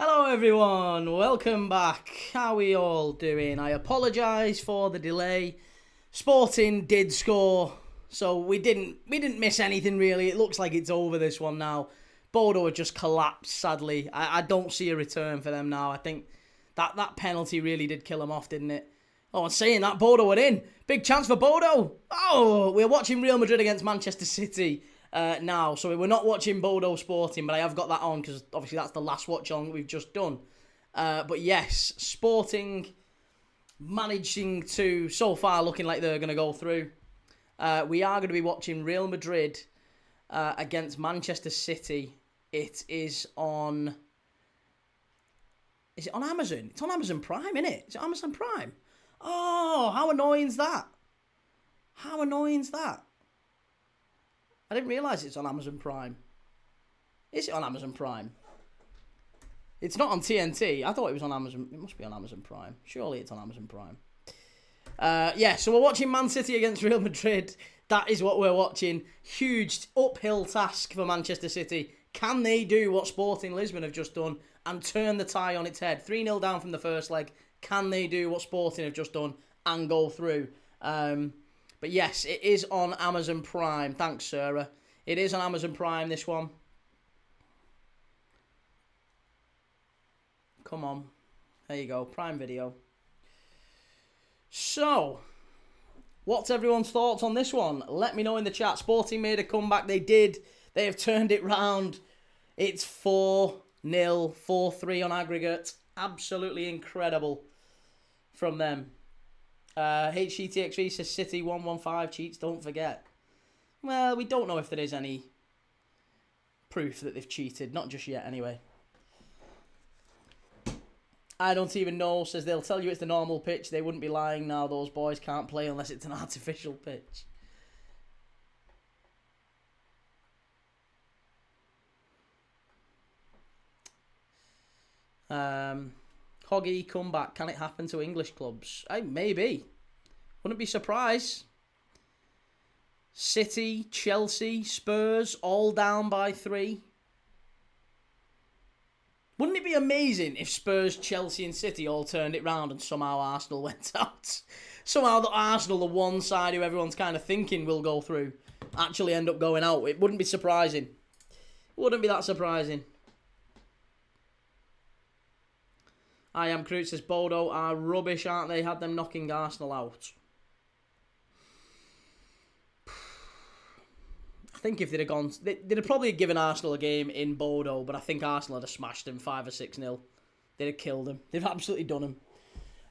Hello everyone, welcome back. How are we all doing? I apologise for the delay. Sporting did score, so we didn't miss anything really. It looks like it's over this one now. Bodo had just collapsed, sadly. I don't see a return for them now. I think that penalty really did kill them off, didn't it? Oh, and saying that, Bodo went in. Big chance for Bodo. Oh, we're watching Real Madrid against Manchester City now. So we're not watching Bodo Sporting, but I have got that on because obviously that's the last watch-along we've just done. But yes, Sporting managing to, so far, looking like they're going to go through. We are going to be watching Real Madrid against Manchester City. It is on... Is it on Amazon? It's on Amazon Prime, isn't it? Is it Amazon Prime? Oh, how annoying is that? How annoying is that? I didn't realise it's on Amazon Prime. Is it on Amazon Prime? It's not on TNT. I thought it was on Amazon. It must be on Amazon Prime. Surely it's on Amazon Prime. Yeah, so we're watching Man City against Real Madrid. That is what we're watching. Huge uphill task for Manchester City. Can they do what Sporting Lisbon have just done and turn the tie on its head? 3-0 down from the first leg. Can they do what Sporting have just done and go through? But yes, it is on Amazon Prime. Thanks, Sarah. It is on Amazon Prime, this one. Come on. There you go. Prime Video. So, what's everyone's thoughts on this one? Let me know in the chat. Sporting made a comeback. They did. They have turned it round. It's 4-0, 4-3 on aggregate. Absolutely incredible from them. HCTXV says City 115 cheats, don't forget. Well, we don't know if there is any proof that they've cheated. Not just yet, anyway. I don't even know, says they'll tell you it's the normal pitch. They wouldn't be lying now. Those boys can't play unless it's an artificial pitch. Hoggy comeback. Can it happen to English clubs? Maybe. Wouldn't be surprised. City, Chelsea, Spurs, all down by 3. Wouldn't it be amazing if Spurs, Chelsea and City all turned it round and somehow Arsenal went out? Somehow the Arsenal, the one side who everyone's kind of thinking will go through, actually end up going out. It wouldn't be surprising. Wouldn't be that surprising. I am Crute says Bodo are rubbish, aren't they? Had them knocking Arsenal out. I think if they'd have gone... They'd have probably given Arsenal a game in Bodo, but I think Arsenal would have smashed them 5 or 6-0. They'd have killed them. They've absolutely done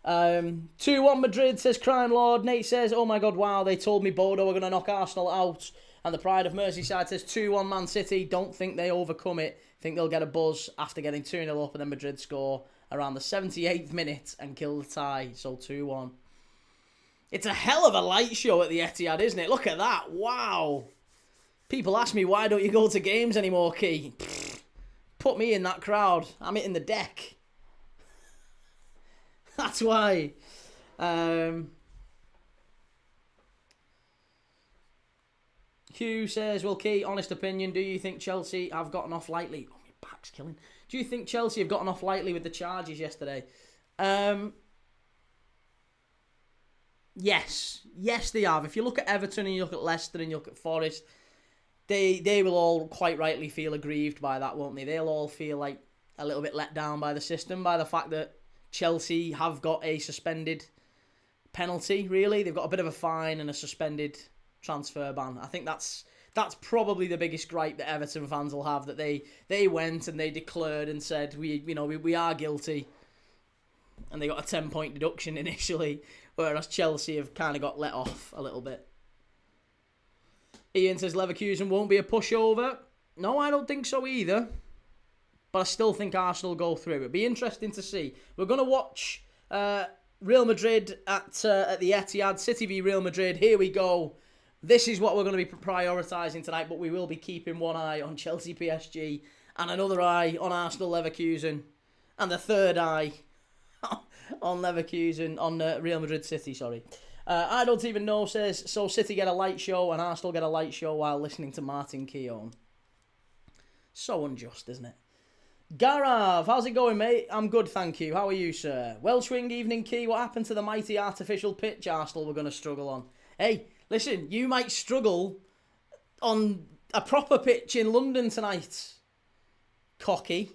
them. 2-1 Madrid, says Crime Lord. Nate says, oh my God, wow, they told me Bodo were going to knock Arsenal out. And the Pride of Merseyside says 2-1 Man City. Don't think they overcome it. Think they'll get a buzz after getting 2-0 up and then Madrid score around the 78th minute and kill the tie. So 2-1. It's a hell of a light show at the Etihad, isn't it? Look at that. Wow. People ask me, why don't you go to games anymore, Key? Put me in that crowd. I'm hitting the deck. That's why. Hugh says, well, Key, honest opinion, do you think Chelsea have gotten off lightly? Oh, my back's killing. Do you think Chelsea have gotten off lightly with the charges yesterday? Yes. Yes, they have. If you look at Everton and you look at Leicester and you look at Forest, they will all quite rightly feel aggrieved by that, won't they? They'll all feel like a little bit let down by the system, by the fact that Chelsea have got a suspended penalty, really. They've got a bit of a fine and a suspended transfer ban. I think that's probably the biggest gripe that Everton fans will have, that they went and they declared and said, we are guilty. And they got a 10-point deduction initially, whereas Chelsea have kind of got let off a little bit. Ian says Leverkusen won't be a pushover. No, I don't think so either. But I still think Arsenal go through. It'd be interesting to see. We're going to watch Real Madrid at the Etihad. City v Real Madrid. Here we go. This is what we're going to be prioritising tonight, but we will be keeping one eye on Chelsea PSG and another eye on Arsenal Leverkusen and the third eye on Leverkusen, on Real Madrid City, sorry. I don't even know, says, so City get a light show and Arsenal get a light show while listening to Martin Keown. So unjust, isn't it? Garav, how's it going, mate? I'm good, thank you. How are you, sir? Welshwing Evening Key, what happened to the mighty artificial pitch Arsenal were going to struggle on? Hey, listen, you might struggle on a proper pitch in London tonight. Cocky.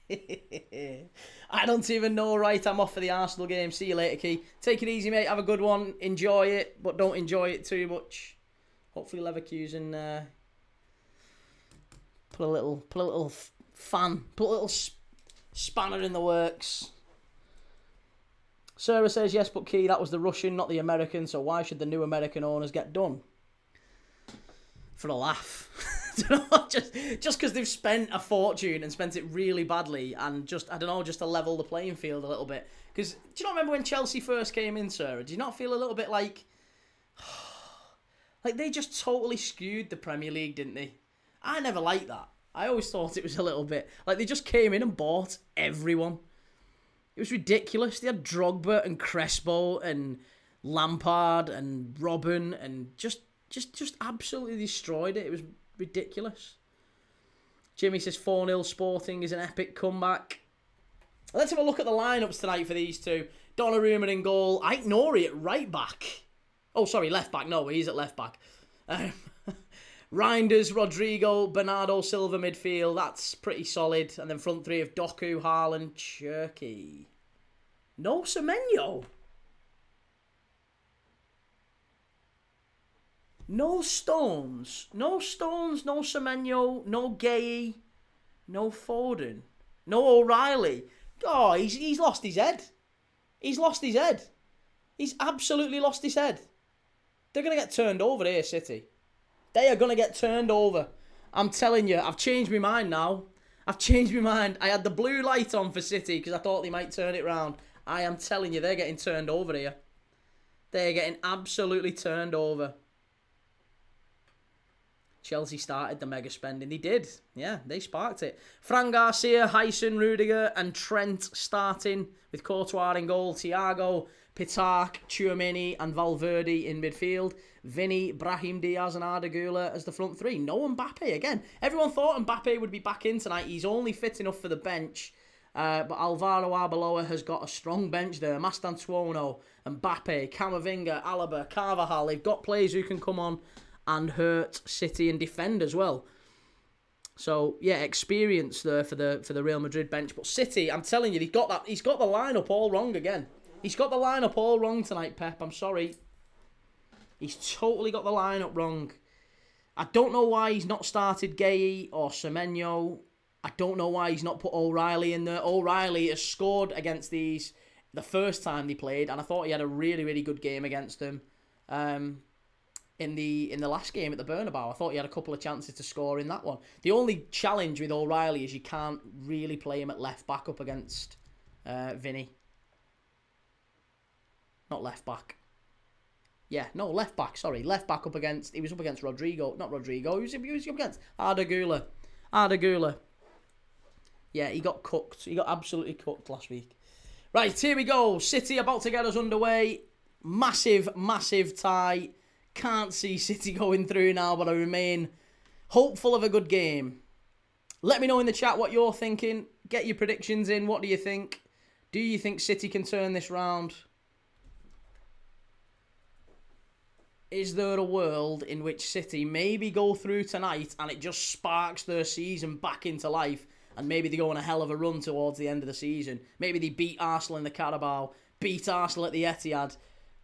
I don't even know, right? I'm off for the Arsenal game. See you later, Key. Take it easy, mate. Have a good one. Enjoy it, but don't enjoy it too much. Hopefully Leverkusen put a little spanner in the works. Sarah says, yes, but Key, that was the Russian, not the American, so why should the new American owners get done? For a laugh. just because they've spent a fortune and spent it really badly and just to level the playing field a little bit. Because, do you not remember when Chelsea first came in, Sarah? Do you not feel a little bit like they just totally skewed the Premier League, didn't they? I never liked that. I always thought it was a little bit like they just came in and bought everyone. It was ridiculous. They had Drogba and Crespo and Lampard and Robben and just absolutely destroyed it. It was ridiculous. Jimmy says 4-0 Sporting is an epic comeback. Let's have a look at the lineups tonight for these two. Donnarumma in goal. Ait Nouri at right back. Oh, sorry, left back. No, he's at left back. Reinders, Rodrigo, Bernardo Silva midfield. That's pretty solid. And then front three of Doku, Haaland, Cherky. No Semenyo. No Stones. No Stones, no Semenyo, no Gay, no Foden, no O'Reilly. Oh, he's lost his head. He's lost his head. He's absolutely lost his head. They're going to get turned over here, City. They are going to get turned over. I'm telling you, I've changed my mind now. I've changed my mind. I had the blue light on for City because I thought they might turn it round. I am telling you, they're getting turned over here. They're getting absolutely turned over. Chelsea started the mega spending. They did. Yeah, they sparked it. Fran Garcia, Hyson, Rudiger and Trent starting with Courtois in goal. Thiago, Pitak, Tchouaméni and Valverde in midfield. Vinny, Brahim Diaz and Arda Güler as the front three. No Mbappe again. Everyone thought Mbappe would be back in tonight. He's only fit enough for the bench. But Álvaro Arbeloa has got a strong bench there. Mastantuono, Mbappe, Camavinga, Alaba, Carvajal. They've got players who can come on and hurt City and defend as well. So yeah, experience there for the Real Madrid bench. But City, I'm telling you, he's got the lineup all wrong again. He's got the lineup all wrong tonight, Pep. I'm sorry. He's totally got the lineup wrong. I don't know why he's not started Gay or Semenyo. I don't know why he's not put O'Reilly in there. O'Reilly has scored against these the first time they played, and I thought he had a really, really good game against them. In the last game at the Bernabéu, I thought he had a couple of chances to score in that one. The only challenge with O'Reilly is you can't really play him at left back up against Vinny. Not left back. Yeah, no, left back, sorry. Left back up against... He was up against Rodrigo. Not Rodrigo. He was up against Arda Güler. Arda Güler. Yeah, he got cooked. He got absolutely cooked last week. Right, here we go. City about to get us underway. Massive, massive tie. Can't see City going through now, but I remain hopeful of a good game. Let me know in the chat what you're thinking. Get your predictions in. What do you think? Do you think City can turn this round? Is there a world in which City maybe go through tonight and it just sparks their season back into life and maybe they go on a hell of a run towards the end of the season? Maybe they beat Arsenal in the Carabao, beat Arsenal at the Etihad,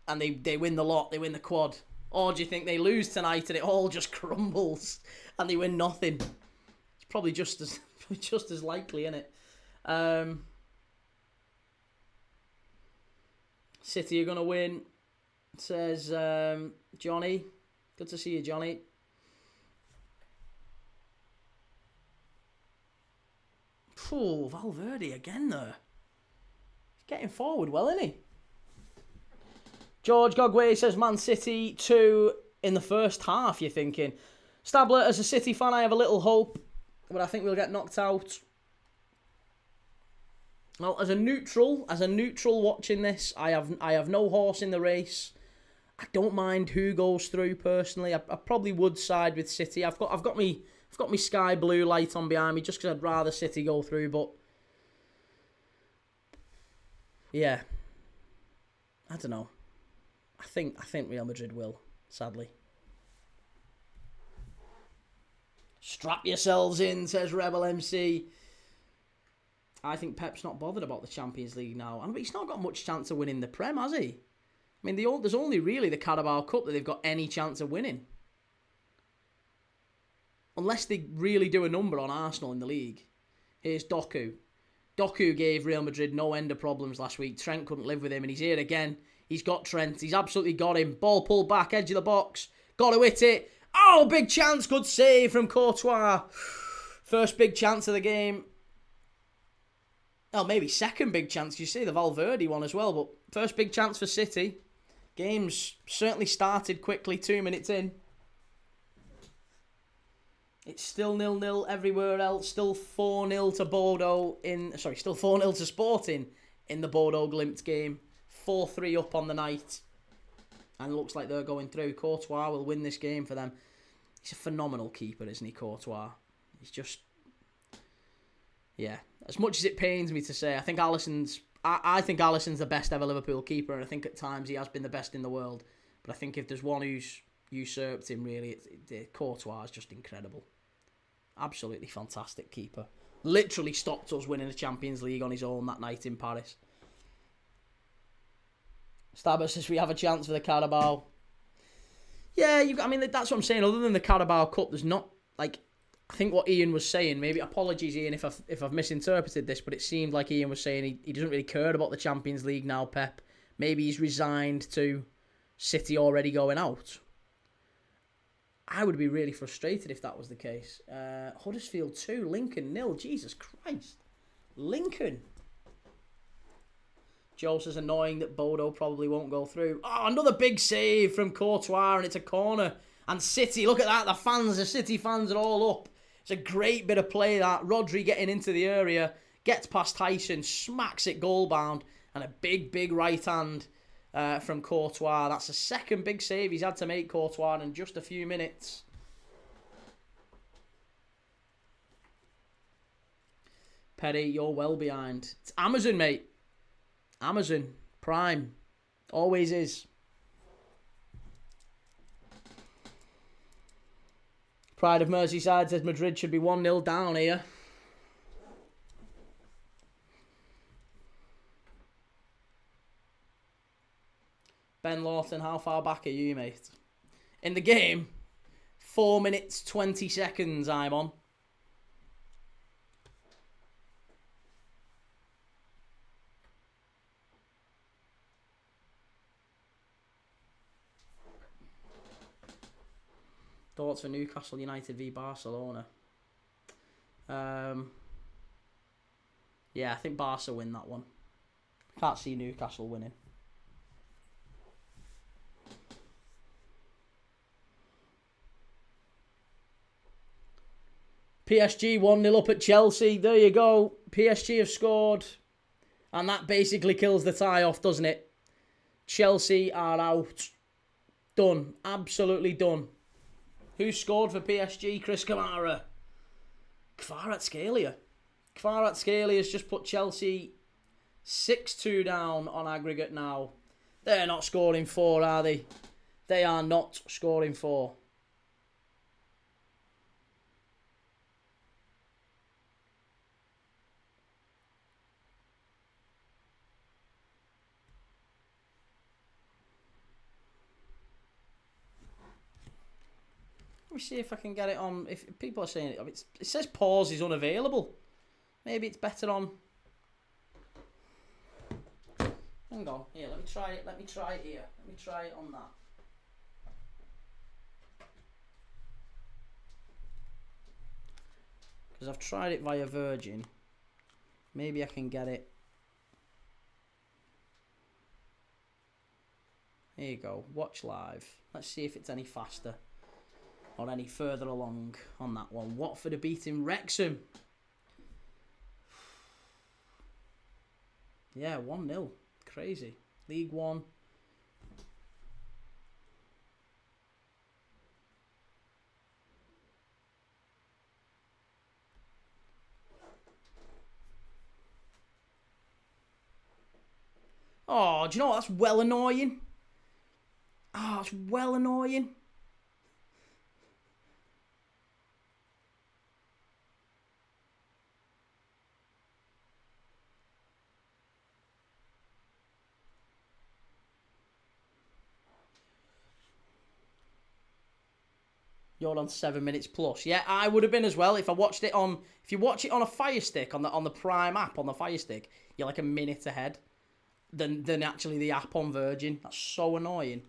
and they win the lot, they win the quad. Or do you think they lose tonight and it all just crumbles and they win nothing? It's probably just as likely, isn't it? City are going to win, says Johnny. Good to see you, Johnny. Oh, Valverde again there. He's getting forward well, isn't he? George Gogway says Man City 2 in the first half, you're thinking. Stabler, as a City fan, I have a little hope, but I think we'll get knocked out. Well, as a neutral watching this, I have no horse in the race. I don't mind who goes through personally. I probably would side with City. I've got me I've got my sky blue light on behind me just because I'd rather City go through, but yeah, I don't know. I think Real Madrid will, sadly. Strap yourselves in, says Rebel MC. I think Pep's not bothered about the Champions League now. And he's not got much chance of winning the Prem, has he? I mean, there's only really the Carabao Cup that they've got any chance of winning. Unless they really do a number on Arsenal in the league. Here's Doku. Doku gave Real Madrid no end of problems last week. Trent couldn't live with him, and he's here again. He's got Trent. He's absolutely got him. Ball pulled back, edge of the box. Got to hit it. Oh, big chance. Good save from Courtois. First big chance of the game. Oh, maybe second big chance. You see the Valverde one as well, but first big chance for City. Game's certainly started quickly, 2 minutes in. It's still 0-0 everywhere else. Still 4-0 to Bodo still 4-0 to Sporting in the Bodo Glimt game. 4-3 up on the night. And it looks like they're going through. Courtois will win this game for them. He's a phenomenal keeper, isn't he, Courtois? He's just... Yeah. As much as it pains me to say, I think Alisson's the best ever Liverpool keeper, and I think at times he has been the best in the world. But I think if there's one who's usurped him, really, Courtois is just incredible. Absolutely fantastic keeper. Literally stopped us winning the Champions League on his own that night in Paris. Stabber says we have a chance for the Carabao. Yeah, that's what I'm saying. Other than the Carabao Cup, there's not, like, I think what Ian was saying, maybe, apologies Ian if I've misinterpreted this, but it seemed like Ian was saying he doesn't really care about the Champions League now, Pep. Maybe he's resigned to City already going out. I would be really frustrated if that was the case. Huddersfield 2, Lincoln 0. Jesus Christ. Lincoln. Joe says annoying that Bodo probably won't go through. Oh, another big save from Courtois, and it's a corner. And City, look at that. The City fans are all up. It's a great bit of play, that. Rodri getting into the area, gets past Tyson, smacks it goal bound, and a big, big right hand from Courtois. That's the second big save he's had to make, Courtois, in just a few minutes. Perry, you're well behind. It's Amazon, mate. Amazon Prime. Always is. Pride of Merseyside says Madrid should be 1-0 down here. Ben Lawton, how far back are you, mate? In the game, 4 minutes, 20 seconds I'm on. Thoughts for Newcastle United v Barcelona? Yeah, I think Barca win that one. Can't see Newcastle winning. PSG 1-0 up at Chelsea. There you go. PSG have scored. And that basically kills the tie off, doesn't it? Chelsea are out. Done. Absolutely done. Who scored for PSG? Chris Kamara. Kvaratskhelia. Kvaratskhelia just put Chelsea 6-2 down on aggregate now. They're not scoring 4, are they? They are not scoring 4. Let me see if I can get it on. If people are saying it, it says pause is unavailable. Maybe it's better on. Hang on. Here, let me try it. Let me try it here. Let me try it on that. Because I've tried it via Virgin. Maybe I can get it. Here you go. Watch live. Let's see if it's any faster. Or any further along on that one. Watford are beating Wrexham. Yeah, 1-0. Crazy. League One. Oh, do you know what? That's well annoying. Oh, it's well annoying. You're on 7 minutes plus. Yeah, I would have been as well if I watched it on. If you watch it on a Fire Stick on the Prime app on the Fire Stick, you're like a minute ahead than actually the app on Virgin. That's so annoying.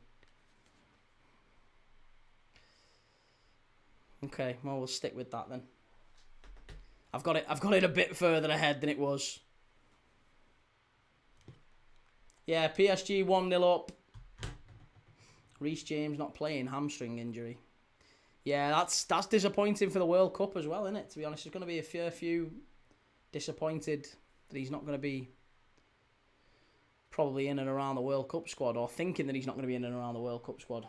Okay, well we'll stick with that then. I've got it a bit further ahead than it was. Yeah, PSG 1-0 up. Reece James not playing, hamstring injury. Yeah, that's disappointing for the World Cup as well, isn't it? To be honest, there's going to be a fair few disappointed that he's not going to be probably in and around the World Cup squad, or thinking that he's not going to be in and around the World Cup squad.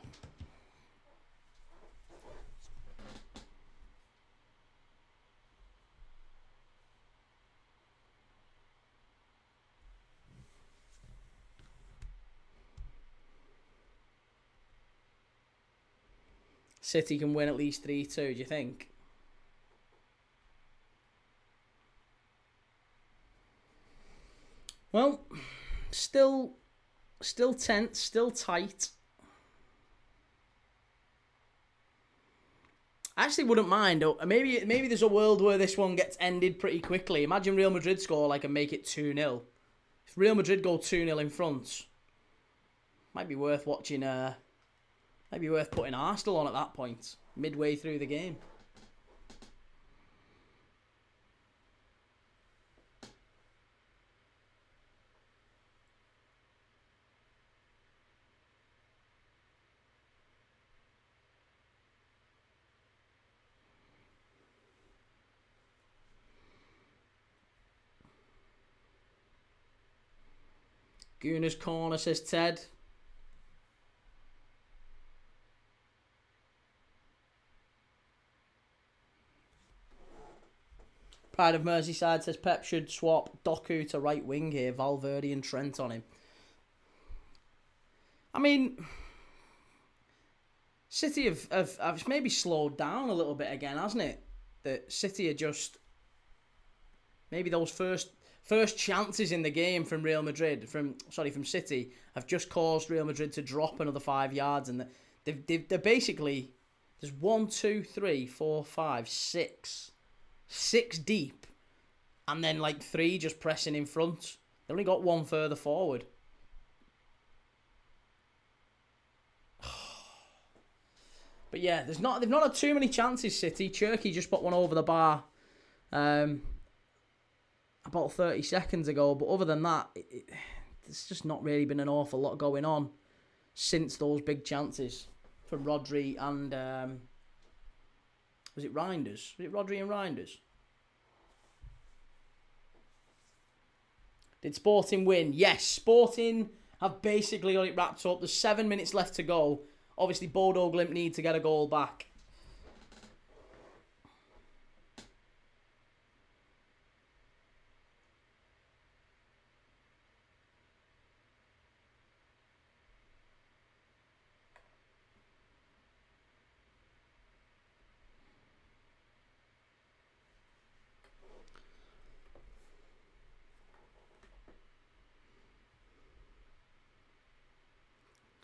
City can win at least 3-2, do you think? Well, still tense, still tight. I actually wouldn't mind. Maybe there's a world where this one gets ended pretty quickly. Imagine Real Madrid score and make it 2-0. If Real Madrid go 2-0 in front, might be worth watching. Might be worth putting Arsenal on at that point, midway through the game. Gooner's corner, says Ted. Pride of Merseyside says Pep should swap Doku to right wing here, Valverde and Trent on him. I mean, City have maybe slowed down a little bit again, hasn't it? That City are just maybe those first chances in the game from Real Madrid, from City, have just caused Real Madrid to drop another 5 yards, and they're basically there's 1, 2, 3, 4, 5, 6. 6 deep, and then 3 just pressing in front. They only got 1 further forward. But yeah, they've not had too many chances, City. Cherky just put one over the bar about 30 seconds ago, but other than that, there's just not really been an awful lot going on since those big chances from Rodri and was it Reinders? Was it Rodri and Reinders? Did Sporting win? Yes, Sporting have basically got it wrapped up. There's 7 minutes left to go. Obviously, Bodo Glimt need to get a goal back.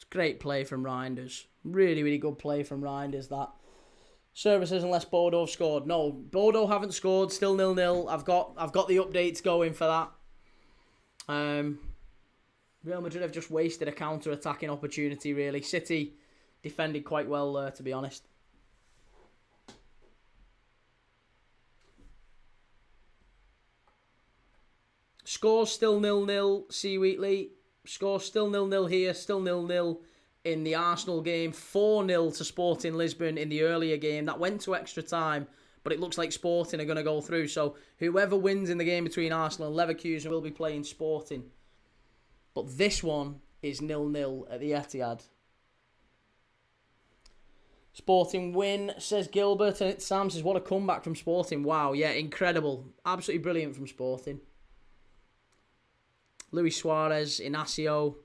Great play from Reinders. Really, really good play from Reinders, that. Services unless Bodo have scored. No, Bodo haven't scored. Still 0-0. I've got the updates going for that. Real Madrid have just wasted a counter-attacking opportunity, really. City defended quite well there, to be honest. Scores still 0-0, C. Wheatley. Score still 0-0 here, still 0-0 in the Arsenal game. 4-0 to Sporting Lisbon in the earlier game. That went to extra time, but it looks like Sporting are going to go through. So whoever wins in the game between Arsenal and Leverkusen will be playing Sporting. But this one is 0-0 at the Etihad. Sporting win, says Gilbert. And Sam says, what a comeback from Sporting. Wow, yeah, incredible. Absolutely brilliant from Sporting. Luis Suarez, Inacio,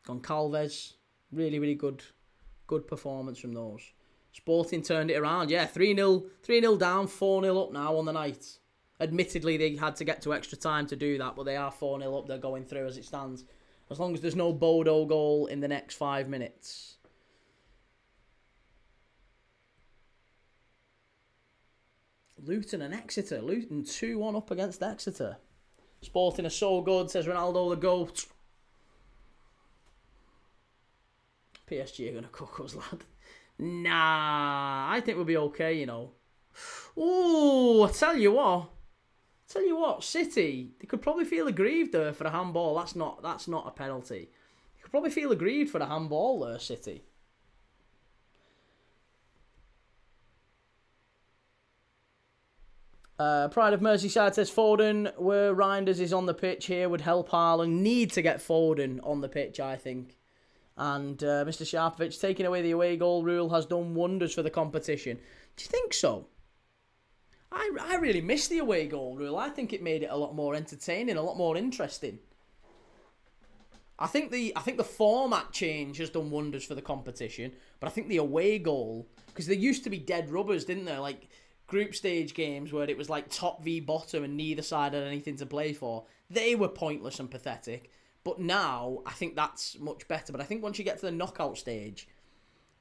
Goncalves. Really, really good performance from those. Sporting turned it around. Yeah, 3-0 down, 4-0 up now on the night. Admittedly, they had to get to extra time to do that, but they are 4-0 up. They're going through as it stands. As long as there's no Bodo goal in the next 5 minutes. Luton and Exeter. Luton 2-1 up against Exeter. Sporting are so good, says Ronaldo the GOAT. PSG are going to cook us, lad. Nah, I think we'll be okay, you know. Ooh, I tell you what, City, they could probably feel aggrieved there for a handball. That's not a penalty. They could probably feel aggrieved for a handball there, City. Pride of Merseyside says Foden, where Reinders is on the pitch here, would help Haaland. Need to get Foden on the pitch, I think. And Mr. Sharpovich, taking away the away goal rule has done wonders for the competition. Do you think so? I really miss the away goal rule. I think it made it a lot more entertaining, a lot more interesting. I think the format change has done wonders for the competition, but I think the away goal, because there used to be dead rubbers, didn't there? Like group stage games where it was like top v bottom and neither side had anything to play for. They were pointless and pathetic. But now, I think that's much better. But I think once you get to the knockout stage,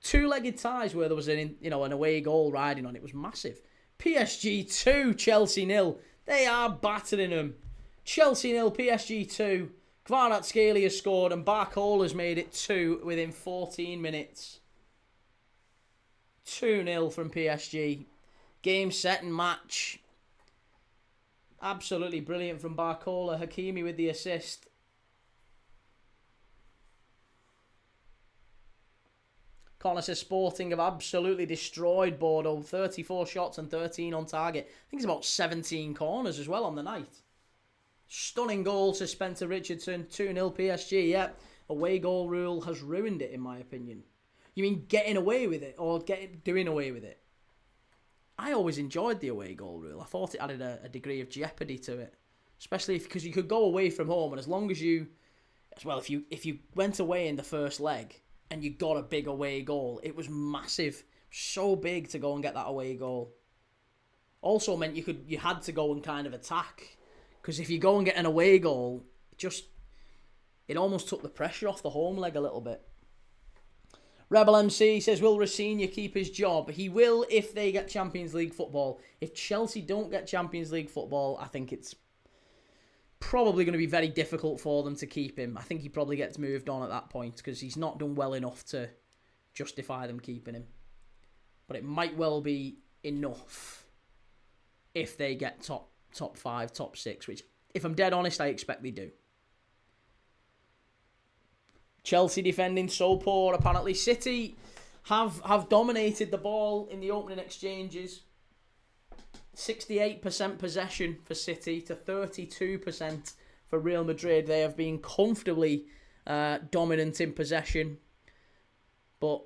two-legged ties where there was an away goal riding on it was massive. PSG 2, Chelsea 0. They are battering them. Chelsea 0, PSG 2. Kvaratskhelia has scored and Barcola's made it 2 within 14 minutes. 2-0 from PSG. Game, set and match. Absolutely brilliant from Barcola. Hakimi with the assist. Connor says Sporting have absolutely destroyed Bordeaux. 34 shots and 13 on target. I think it's about 17 corners as well on the night. Stunning goal, says Spencer Richardson. 2-0 PSG. Yep. Away goal rule has ruined it, in my opinion. You mean getting away with it or doing away with it? I always enjoyed the away goal rule. I thought it added a degree of jeopardy to it. Especially because you could go away from home, and as long as you... Well, if you went away in the first leg and you got a big away goal, it was massive. So big to go and get that away goal. Also meant you had to go and kind of attack. Because if you go and get an away goal, it almost took the pressure off the home leg a little bit. Rebel MC says, will Rafinha keep his job? He will if they get Champions League football. If Chelsea don't get Champions League football, I think it's probably going to be very difficult for them to keep him. I think he probably gets moved on at that point because he's not done well enough to justify them keeping him. But it might well be enough if they get top 5, top 6, which, if I'm dead honest, I expect they do. Chelsea defending so poor. Apparently City have dominated the ball in the opening exchanges. 68% possession for City to 32% for Real Madrid. They have been comfortably dominant in possession, but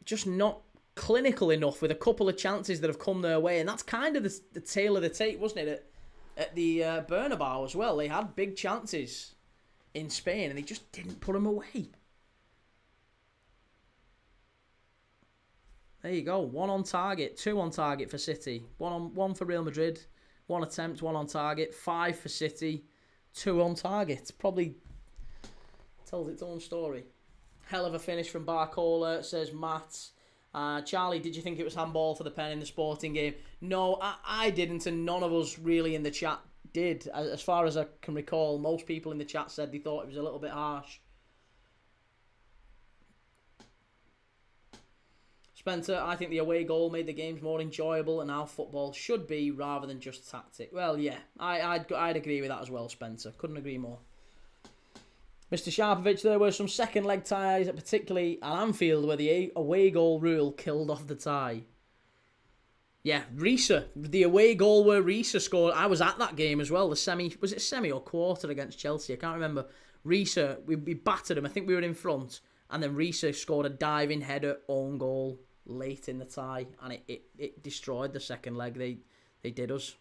just not clinical enough with a couple of chances that have come their way. And that's kind of the tail of the tape, wasn't it, at the Bernabéu as well. They had big chances in Spain and they just didn't put them away. There you go. 1 on target, 2 on target for City. 1 for Real Madrid. 1 attempt, 1 on target. 5 for City, 2 on target. Probably tells its own story. Hell of a finish from Barcola, says Matt. Charlie, did you think it was handball for the pen in the Sporting game? No, I didn't, and none of us really in the chat did. As far as I can recall, most people in the chat said they thought it was a little bit harsh. Spencer, I think the away goal made the games more enjoyable and how football should be rather than just tactic. Well, yeah, I'd agree with that as well, Spencer. Couldn't agree more. Mr. Sharpovich, there were some second leg ties, particularly at Anfield, where the away goal rule killed off the tie. Yeah, Risa, the away goal where Risa scored. I was at that game as well. Was it semi or quarter against Chelsea? I can't remember. Risa, we battered him. I think we were in front. And then Risa scored a diving header own goal late in the tie. And it destroyed the second leg. They did us.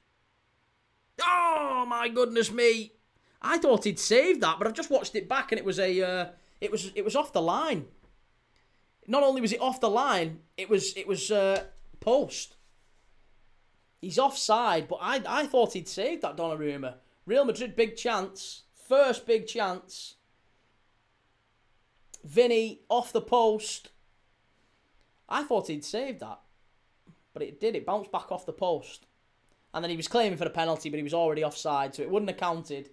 Oh my goodness me! I thought he'd saved that, but I've just watched it back and it was it was off the line. Not only was it off the line, it was post. He's offside, but I thought he'd saved that Donnarumma. Real Madrid big chance, first big chance. Vinny off the post. I thought he'd saved that, but it did. It bounced back off the post. And then he was claiming for the penalty, but he was already offside, so it wouldn't have counted.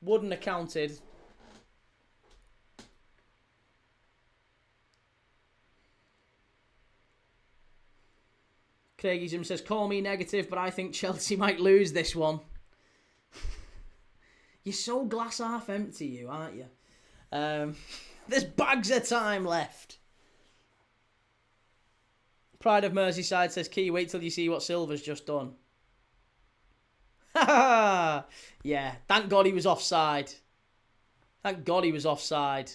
Wouldn't have counted. Craigism says, call me negative, but I think Chelsea might lose this one. You're so glass half empty, you, aren't you? There's bags of time left. Pride of Merseyside says, Key, wait till you see what Silva's just done. Yeah, thank God he was offside. Thank God he was offside.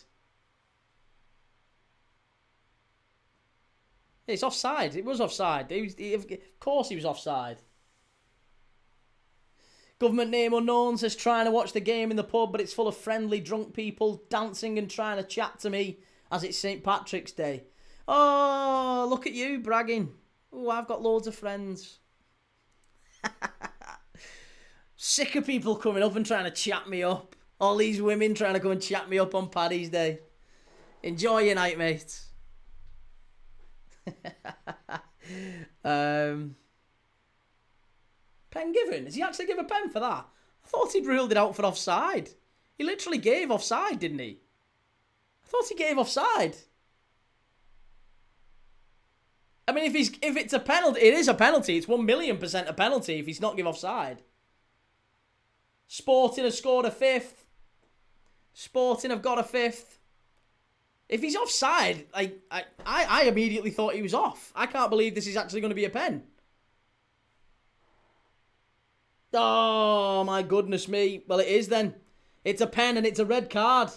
It's offside. It was offside. Of course he was offside. Government name unknown says, trying to watch the game in the pub, but it's full of friendly drunk people dancing and trying to chat to me as it's St. Patrick's Day. Oh, look at you bragging. Oh, I've got loads of friends. Sick of people coming up and trying to chat me up. All these women trying to go and chat me up on Paddy's Day. Enjoy your night, mate. Pen given? Does he actually give a pen for that? I thought he'd ruled it out for offside. He literally gave offside, didn't he? I thought he gave offside. I mean, if it's a penalty, it is a penalty. It's 1,000,000% a penalty if he's not give offside. Sporting have scored a fifth. Sporting have got a fifth. If he's offside, I immediately thought he was off. I can't believe this is actually going to be a pen. Oh, my goodness me. Well, it is then. It's a pen and it's a red card.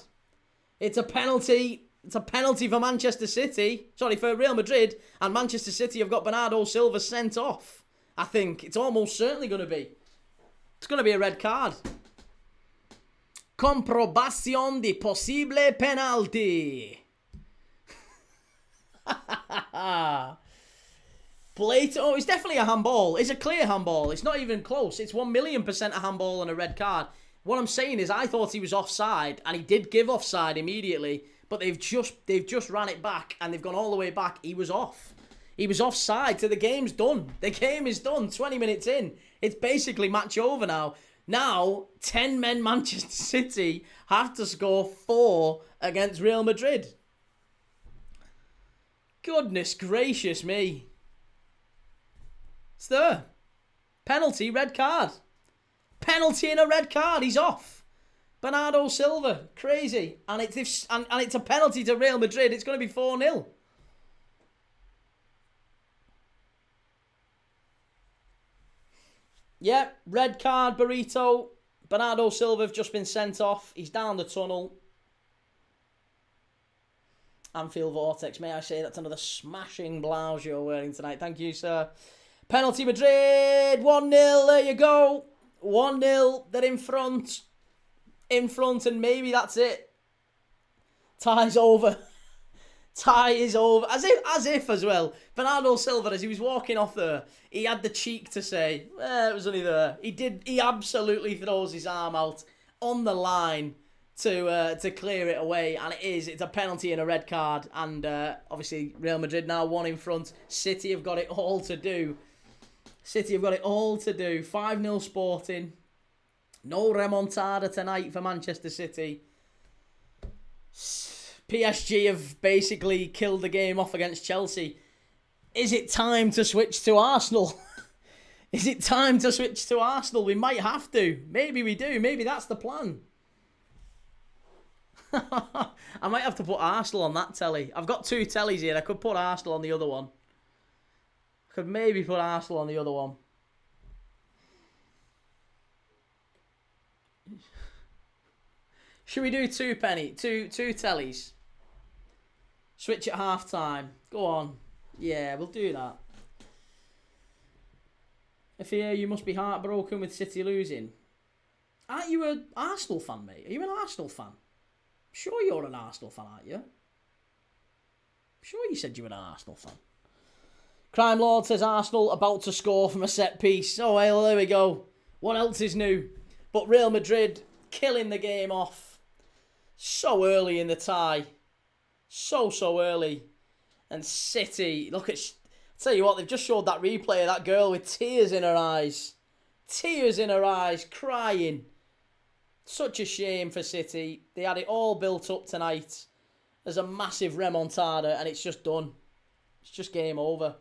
It's a penalty. It's a penalty for Manchester City. Sorry, for Real Madrid. And Manchester City have got Bernardo Silva sent off. I think it's almost certainly going to be. It's going to be a red card. Comprobación de posible penalty. Blatant. Oh, it's definitely a handball. It's a clear handball. It's not even close. It's 1,000,000% a handball and a red card. What I'm saying is I thought he was offside, and he did give offside immediately, but they've just ran it back, and they've gone all the way back. He was off. He was offside, so the game's done. The game is done. 20 minutes in. It's basically match over now. Now, 10 men Manchester City have to score 4 against Real Madrid. Goodness gracious me. It's there. Penalty, red card. Penalty and a red card. He's off. Bernardo Silva. Crazy. And it's a penalty to Real Madrid. It's going to be 4-0. Yeah, red card, Burrito. Bernardo Silva have just been sent off. He's down the tunnel. Anfield Vortex, may I say that's another smashing blouse you're wearing tonight. Thank you, sir. Penalty Madrid, 1-0, there you go. 1-0, they're in front. In front, and maybe that's it. Tie's over. Tie is over. As if as well. Bernardo Silva, as he was walking off there, he had the cheek to say, it was only there. He absolutely throws his arm out on the line to clear it away, and it's a penalty and a red card, and obviously Real Madrid now 1 in front. City have got it all to do. 5-0 Sporting. No remontada tonight for Manchester City. PSG have basically killed the game off against Chelsea. Is it time to switch to Arsenal? Is it time to switch to Arsenal? We might have to. Maybe we do. Maybe that's the plan. I might have to put Arsenal on that telly. I've got 2 tellies here. I could put Arsenal on the other one. I could maybe put Arsenal on the other one. Should we do 2 tellies? Switch at half time. Go on. Yeah, we'll do that. Fear, you must be heartbroken with City losing. Aren't you an Arsenal fan, mate? Are you an Arsenal fan? Sure you're an Arsenal fan, aren't you? Sure you said you were an Arsenal fan. Crime Lord says Arsenal about to score from a set piece. Oh, well, there we go. What else is new? But Real Madrid killing the game off so early in the tie. So early. And City, look at... Tell you what, they've just showed that replay of that girl with tears in her eyes. Tears in her eyes, crying. Such a shame for City. They had it all built up tonight as a massive remontada, and it's just done. It's just game over.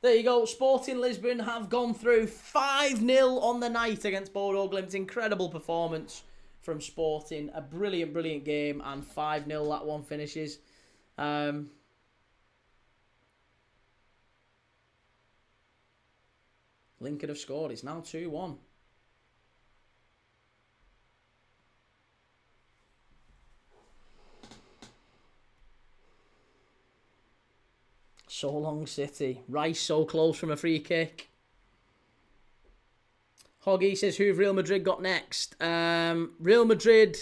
There you go. Sporting Lisbon have gone through 5-0 on the night against Bodo Glimt. Incredible performance from Sporting. A brilliant, brilliant game, and 5-0 that one finishes. Lincoln have scored. It's now 2-1. So long, City. Rice so close from a free kick. Hoggy says, who have Real Madrid got next? Real Madrid...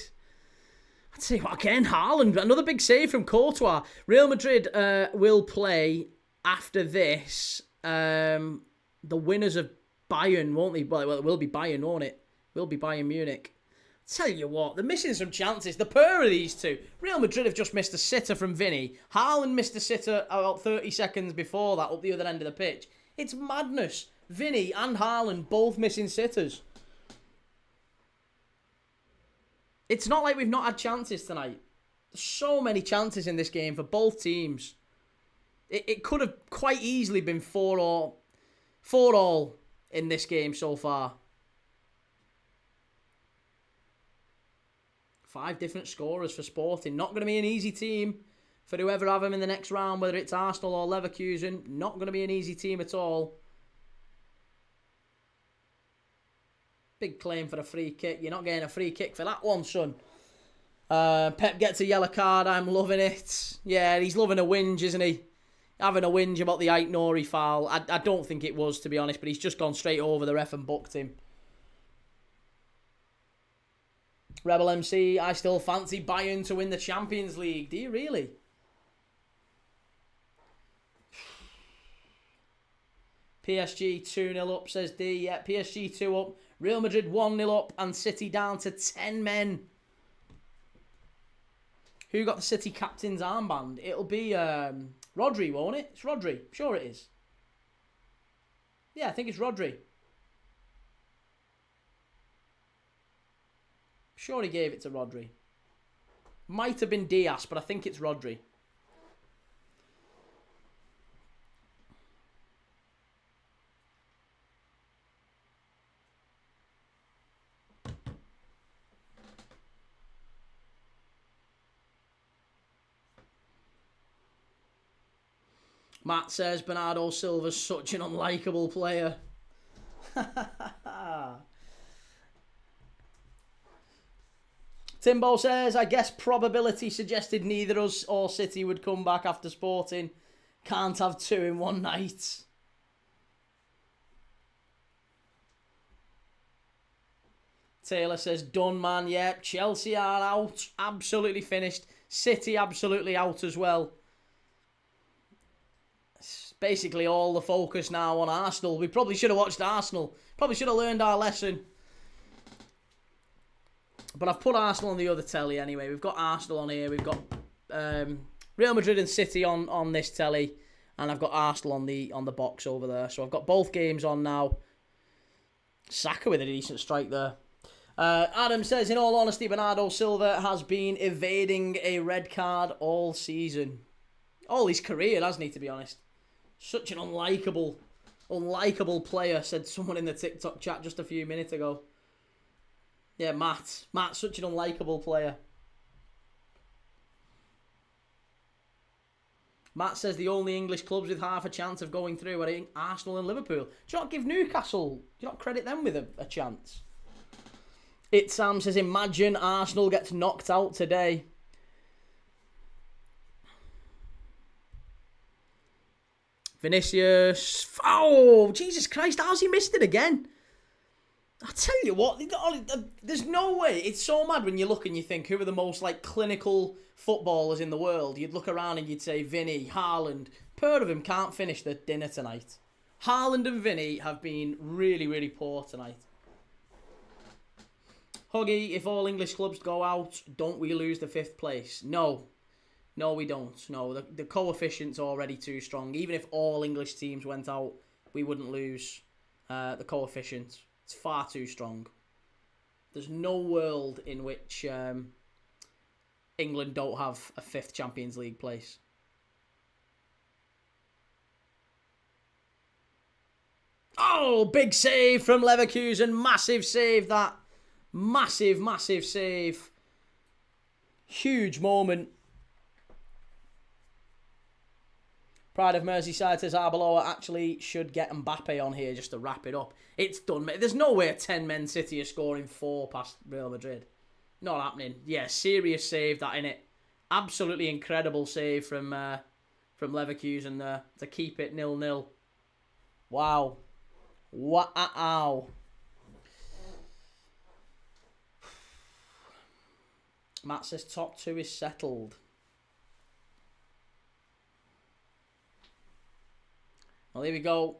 I'd say what again? Haaland. Another big save from Courtois. Real Madrid will play after this... the winners of Bayern, won't they? Well, it will be Bayern, won't it? It will be Bayern Munich. Tell you what, they're missing some chances. The pair of these two. Real Madrid have just missed a sitter from Vinny. Haaland missed a sitter about 30 seconds before that up the other end of the pitch. It's madness. Vinny and Haaland both missing sitters. It's not like we've not had chances tonight. There's so many chances in this game for both teams. It could have quite easily been 4-4 all in this game so far. 5 different scorers for Sporting. Not going to be an easy team for whoever have them in the next round, whether it's Arsenal or Leverkusen. Not going to be an easy team at all. Big claim for a free kick. You're not getting a free kick for that one, son. Pep gets a yellow card. I'm loving it. Yeah, he's loving a whinge, isn't he? Having a whinge about the Aït-Nouri foul. I don't think it was, to be honest, but he's just gone straight over the ref and booked him. Rebel MC, I still fancy Bayern to win the Champions League. Do you really? PSG 2-0 up, says D. Yeah, PSG 2 up. Real Madrid 1-0 up and City down to 10 men. Who got the City captain's armband? It'll be Rodri, won't it? It's Rodri. Sure it is. Yeah, I think it's Rodri. Sure he gave it to Rodri. Might have been Diaz, but I think it's Rodri. Matt says Bernardo Silva's such an unlikable player. Timbo says, I guess probability suggested neither us or City would come back after Sporting. Can't have 2 in one night. Taylor says, done, man. Yep, Chelsea are out. Absolutely finished. City absolutely out as well. It's basically all the focus now on Arsenal. We probably should have watched Arsenal. Probably should have learned our lesson. But I've put Arsenal on the other telly anyway. We've got Arsenal on here. We've got Real Madrid and City on this telly. And I've got Arsenal on the box over there. So I've got both games on now. Saka with a decent strike there. Adam says, in all honesty, Bernardo Silva has been evading a red card all season. All his career, hasn't he, to be honest? Such an unlikable player, said someone in the TikTok chat just a few minutes ago. Yeah, Matt, such an unlikable player. Matt says the only English clubs with half a chance of going through are Arsenal and Liverpool. Do you not give Newcastle, do you not credit them with a chance? Sam says, imagine Arsenal gets knocked out Vinicius. Oh, Jesus Christ. How's he missed it again? I tell you what, there's no way. It's so mad when you look and you think, who are the most like clinical footballers in the world? You'd look around and you'd say Vinny, Haaland. Pair of them can't finish the dinner tonight. Haaland and Vinny have been really, really poor tonight. Huggy, if all English clubs go out, don't we lose the 5th place? No. No, we don't. No, the coefficient's already too strong. Even if all English teams went out, we wouldn't lose the coefficient. It's far too strong. There's no world in which England don't have a 5th Champions League place. Oh, big save from Leverkusen. Massive save, that. Massive, massive save. Huge moment. Pride of Merseyside says Arbeloa actually should get Mbappe on here just to wrap it up. It's done, mate. There's no way a 10-men City are scoring 4 past Real Madrid. Not happening. Yeah, serious save that, innit? Absolutely incredible save from Leverkusen there to keep it 0-0. Wow. Wow. Matt says top 2 is settled. Well, here we go.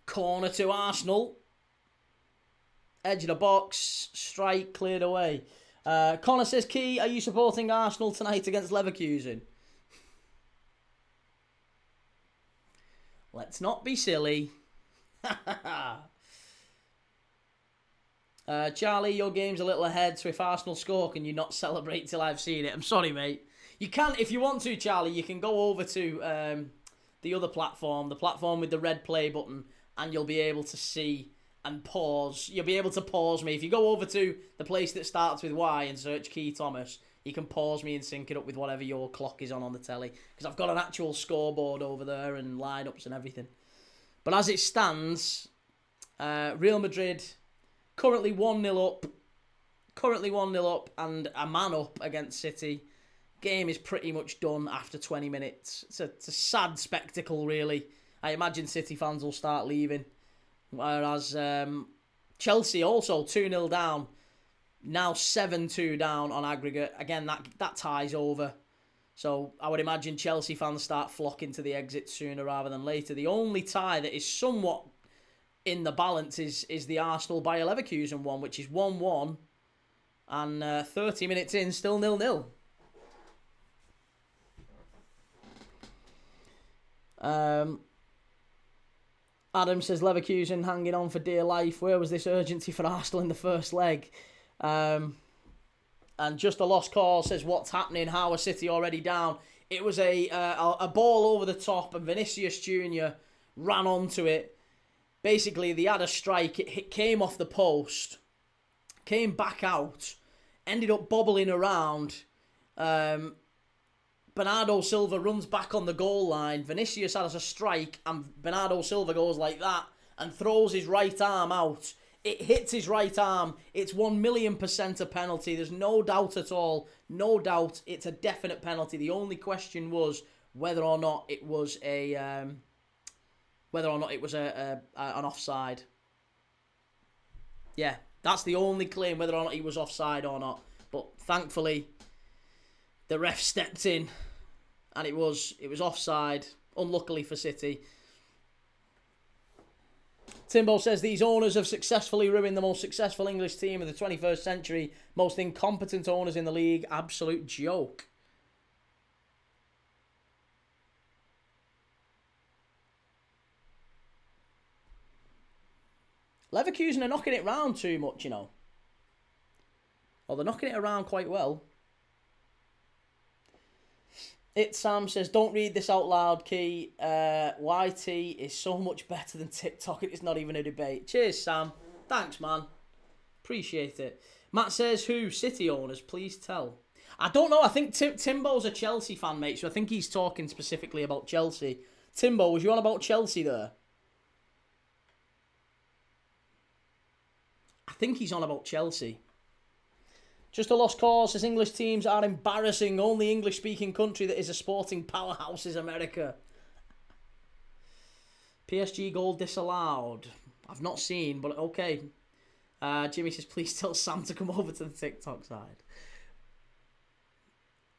Corner to Arsenal. Edge of the box. Strike cleared away. Connor says, Key, are you supporting Arsenal tonight against Leverkusen? Let's not be silly. Charlie, your game's a little ahead, so if Arsenal score, can you not celebrate till I've seen it? I'm sorry, mate. You can, if you want to, Charlie, you can go over to the other platform, the platform with the red play button, and you'll be able to see and pause. You'll be able to pause me. If you go over to the place that starts with Y and search Key Thomas, you can pause me and sync it up with whatever your clock is on the telly. Because I've got an actual scoreboard over there and lineups and everything. But as it stands, Real Madrid currently 1-0 up. Currently 1-0 up and a man up against City. Game is pretty much done after 20 minutes. It's a sad spectacle, really. I imagine City fans will start leaving. Whereas Chelsea also 2-0 down. Now 7-2 down on aggregate. Again, that ties over. So I would imagine Chelsea fans start flocking to the exit sooner rather than later. The only tie that is somewhat in the balance is the Arsenal Bayer Leverkusen one, which is 1-1. And 30 minutes in, still 0-0. Adam says Leverkusen hanging on for dear life. Where was this urgency for Arsenal in the first leg? And just a lost call says what's happening? How are City already down? It was a ball over the top and Vinicius Jr. ran onto it. Basically, they had a strike. It came off the post, came back out, ended up bobbling around. Bernardo Silva runs back on the goal line. Vinicius has a strike and Bernardo Silva goes like that and throws his right arm out. It hits his right arm. It's 1,000,000% a penalty. There's no doubt at all. No doubt. It's a definite penalty. The only question was whether or not it was an offside. Yeah, that's the only claim, whether or not he was offside or not. But thankfully, the ref stepped in, and it was offside. Unluckily for City. Timbo says these owners have successfully ruined the most successful English team of the 21st century. Most incompetent owners in the league. Absolute joke. Leverkusen are knocking it round too much, you know. Well, they're knocking it around quite well. Sam says, don't read this out loud, Key. YT is so much better than TikTok. It's not even a debate. Cheers, Sam. Thanks, man. Appreciate it. Matt says, who? City owners, please tell. I don't know. I think Timbo's a Chelsea fan, mate, so I think he's talking specifically about Chelsea. Timbo, was you on about Chelsea there? I think he's on about Chelsea. Just a lost cause says English teams are embarrassing. Only English-speaking country that is a sporting powerhouse is America. PSG goal disallowed. I've not seen, but okay. Jimmy says, please tell Sam to come over to the TikTok side.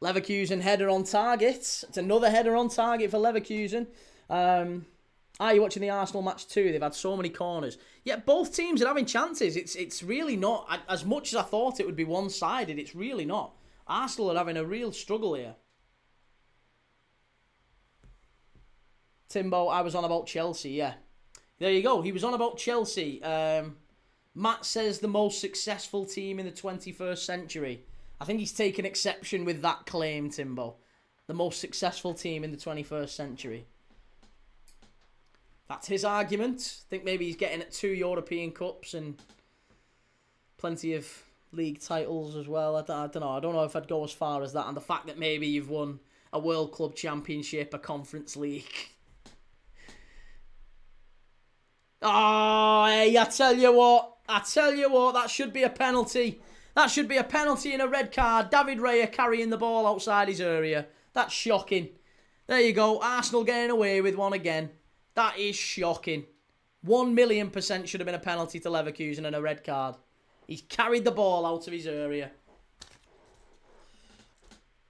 Leverkusen header on target. It's another header on target for Leverkusen. Are you watching the Arsenal match too? They've had so many corners. Yeah, both teams are having chances. It's really not, as much as I thought it would be one-sided, it's really not. Arsenal are having a real struggle here. Timbo, I was on about Chelsea, yeah. There you go. He was on about Chelsea. Matt says the most successful team in the 21st century. I think he's taken exception with that claim, Timbo. The most successful team in the 21st century. That's his argument. I think maybe he's getting at 2 European Cups and plenty of league titles as well. I don't know. I don't know if I'd go as far as that. And the fact that maybe you've won a World Club Championship, a Conference League. Oh, hey, I tell you what, that should be a penalty. That should be a penalty and a red card. David Raya carrying the ball outside his area. That's shocking. There you go. Arsenal getting away with one again. That is shocking. 1,000,000% should have been a penalty to Leverkusen and a red card. He's carried the ball out of his area.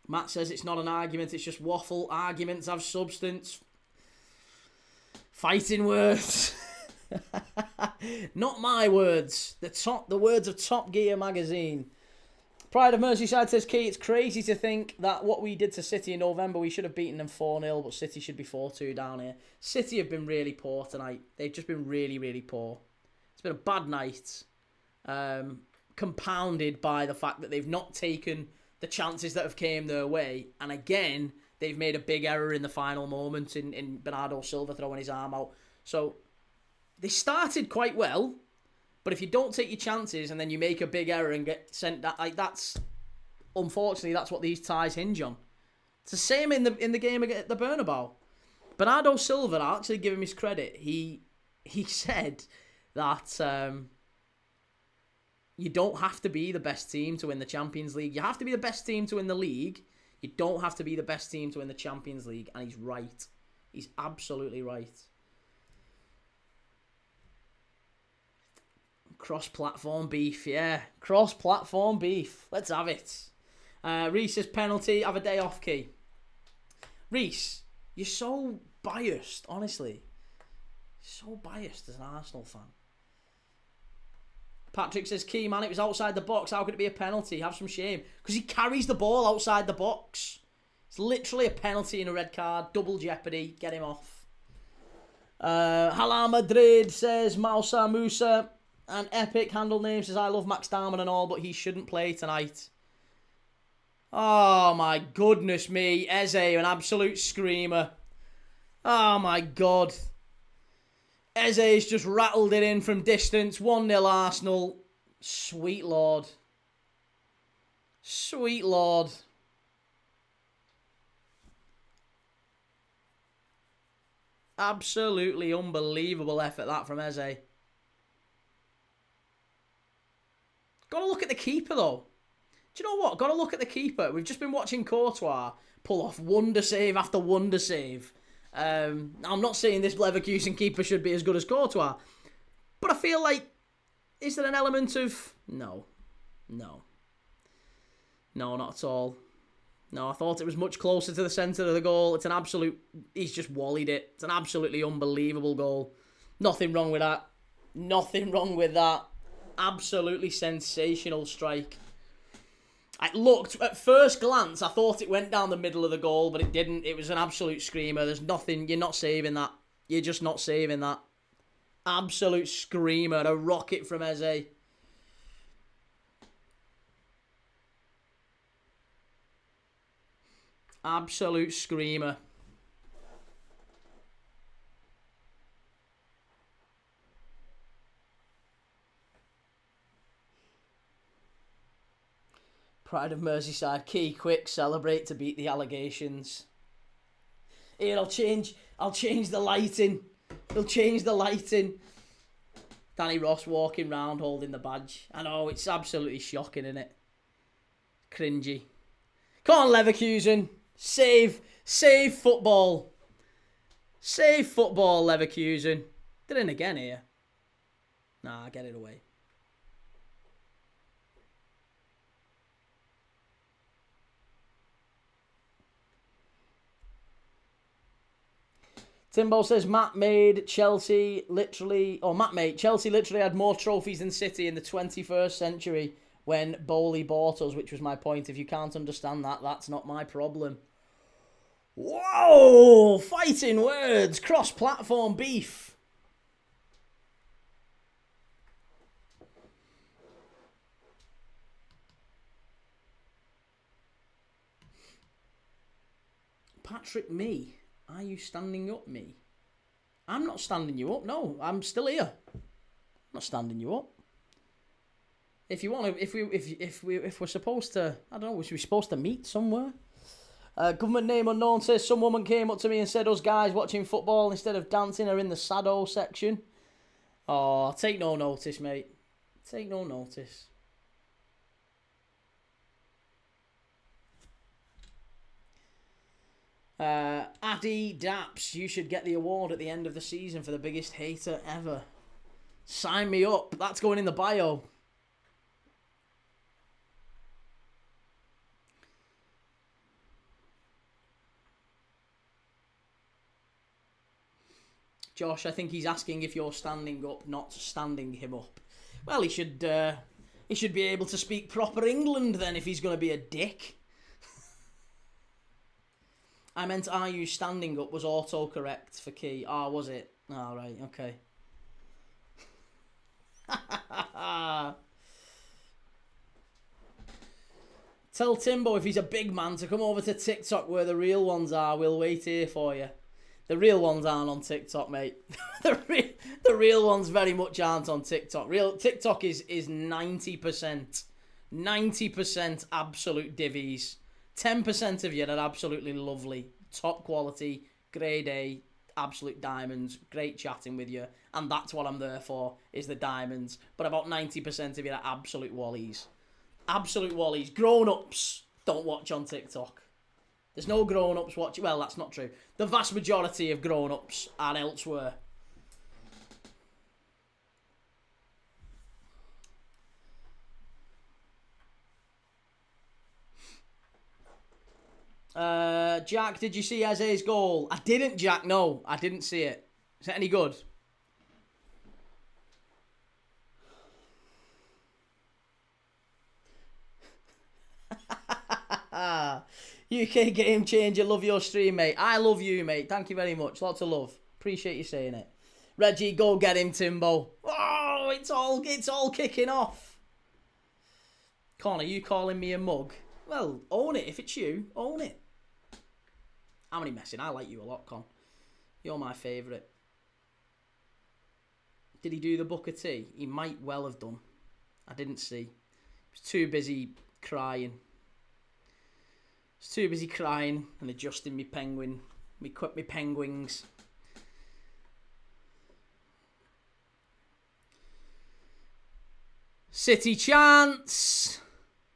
Matt says it's not an argument, it's just waffle. Arguments have substance. Fighting words. Not my words. The words of Top Gear magazine. Pride of Merseyside says, Key, it's crazy to think that what we did to City in November, we should have beaten them 4-0, but City should be 4-2 down here. City have been really poor tonight. They've just been really, really poor. It's been a bad night. Compounded by the fact that they've not taken the chances that have came their way. And again, they've made a big error in the final moment in Bernardo Silva throwing his arm out. So they started quite well, but if you don't take your chances and then you make a big error and get sent that, like that's unfortunately that's what these ties hinge on. It's the same in the game at the Bernabéu. Bernardo Silva, I'll actually give him his credit. He said that you don't have to be the best team to win the Champions League. You have to be the best team to win the league. You don't have to be the best team to win the Champions League. And he's right. He's absolutely right. Cross-platform beef, yeah. Cross-platform beef. Let's have it. Reese's penalty. Have a day off, Key. Reese, you're so biased, honestly. So biased as an Arsenal fan. Patrick says, Key, man, it was outside the box. How could it be a penalty? Have some shame. Because he carries the ball outside the box. It's literally a penalty and a red card. Double jeopardy. Get him off. Hala Madrid says, Moussa Musa. An epic handle name says, I love Max Darman and all, but he shouldn't play tonight. Oh, my goodness me. Eze, an absolute screamer. Oh, my God. Eze's just rattled it in from distance. 1-0 Arsenal. Sweet Lord. Sweet Lord. Absolutely unbelievable effort that from Eze. Got to look at the keeper, though. Do you know what? Got to look at the keeper. We've just been watching Courtois pull off wonder save after wonder save. I'm not saying this Leverkusen keeper should be as good as Courtois, but I feel like, is there an element of... No, not at all. No, I thought it was much closer to the centre of the goal. It's an absolute... He's just walleyed it. It's an absolutely unbelievable goal. Nothing wrong with that. Nothing wrong with that. Absolutely sensational strike. I looked, at first glance, I thought it went down the middle of the goal, but it didn't. It was an absolute screamer. There's nothing, you're not saving that. You're just not saving that. Absolute screamer, a rocket from Eze. Absolute screamer. Pride of Merseyside. Key, quick, celebrate to beat the allegations. Here, I'll change the lighting. They'll change the lighting. Danny Ross walking round holding the badge. I know, it's absolutely shocking, isn't it? Cringy. Come on, Leverkusen. Save football. Save football, Leverkusen. They're in again here. Nah, get it away. Timbo says Matt made Chelsea literally had more trophies than City in the 21st century when Bowley bought us, which was my point. If you can't understand that, that's not my problem. Whoa! Fighting words! Cross-platform beef. Patrick, me? Are you standing up, me? I'm not standing you up. No, I'm still here. I'm not standing you up. If you want to, if we're supposed to, I don't know, was we supposed to meet somewhere? Government name unknown says some woman came up to me and said us guys watching football instead of dancing are in the sado section. Oh, take no notice, mate. Take no notice. Addy Daps, you should get the award at the end of the season for the biggest hater ever. Sign me up. That's going in the bio. Josh, I think he's asking if you're standing up, not standing him up. Well, he should be able to speak proper England then if he's going to be a dick. I meant, are you standing up was autocorrect for key. Ah, was it? Ah, right, okay. Tell Timbo if he's a big man to come over to TikTok where the real ones are. We'll wait here for you. The real ones aren't on TikTok, mate. the real ones very much aren't on TikTok. TikTok is 90%. 90% absolute divvies. 10% of you are absolutely lovely, top quality, grade A, absolute diamonds, great chatting with you, and that's what I'm there for, is the diamonds. But about 90% of you are absolute wallies. Absolute wallies. Grown-ups don't watch on TikTok. There's no grown-ups watching. Well, that's not true. The vast majority of grown-ups are elsewhere. Jack, did you see Eze's goal? I didn't, Jack. No, I didn't see it. Is it any good? UK game changer. Love your stream, mate. I love you, mate. Thank you very much. Lots of love. Appreciate you saying it. Reggie, go get him, Timbo. Oh, it's all kicking off. Con, are you calling me a mug? Well, own it. If it's you, own it. I'm only messing. I like you a lot, Con. You're my favourite. Did he do the Booker T? He might well have done. I didn't see. He was too busy crying. Too busy crying and adjusting me penguins. City chance.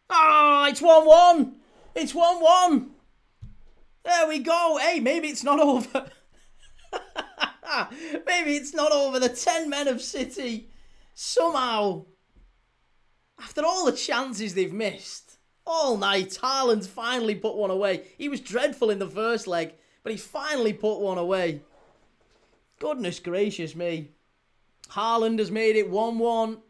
Oh, it's 1-1. It's 1-1. There we go. Hey, maybe it's not over. Maybe it's not over. The 10 men of City somehow, after all the chances they've missed all night, Haaland's finally put one away. He was dreadful in the first leg, but he's finally put one away. Goodness gracious me. Haaland has made it 1-1.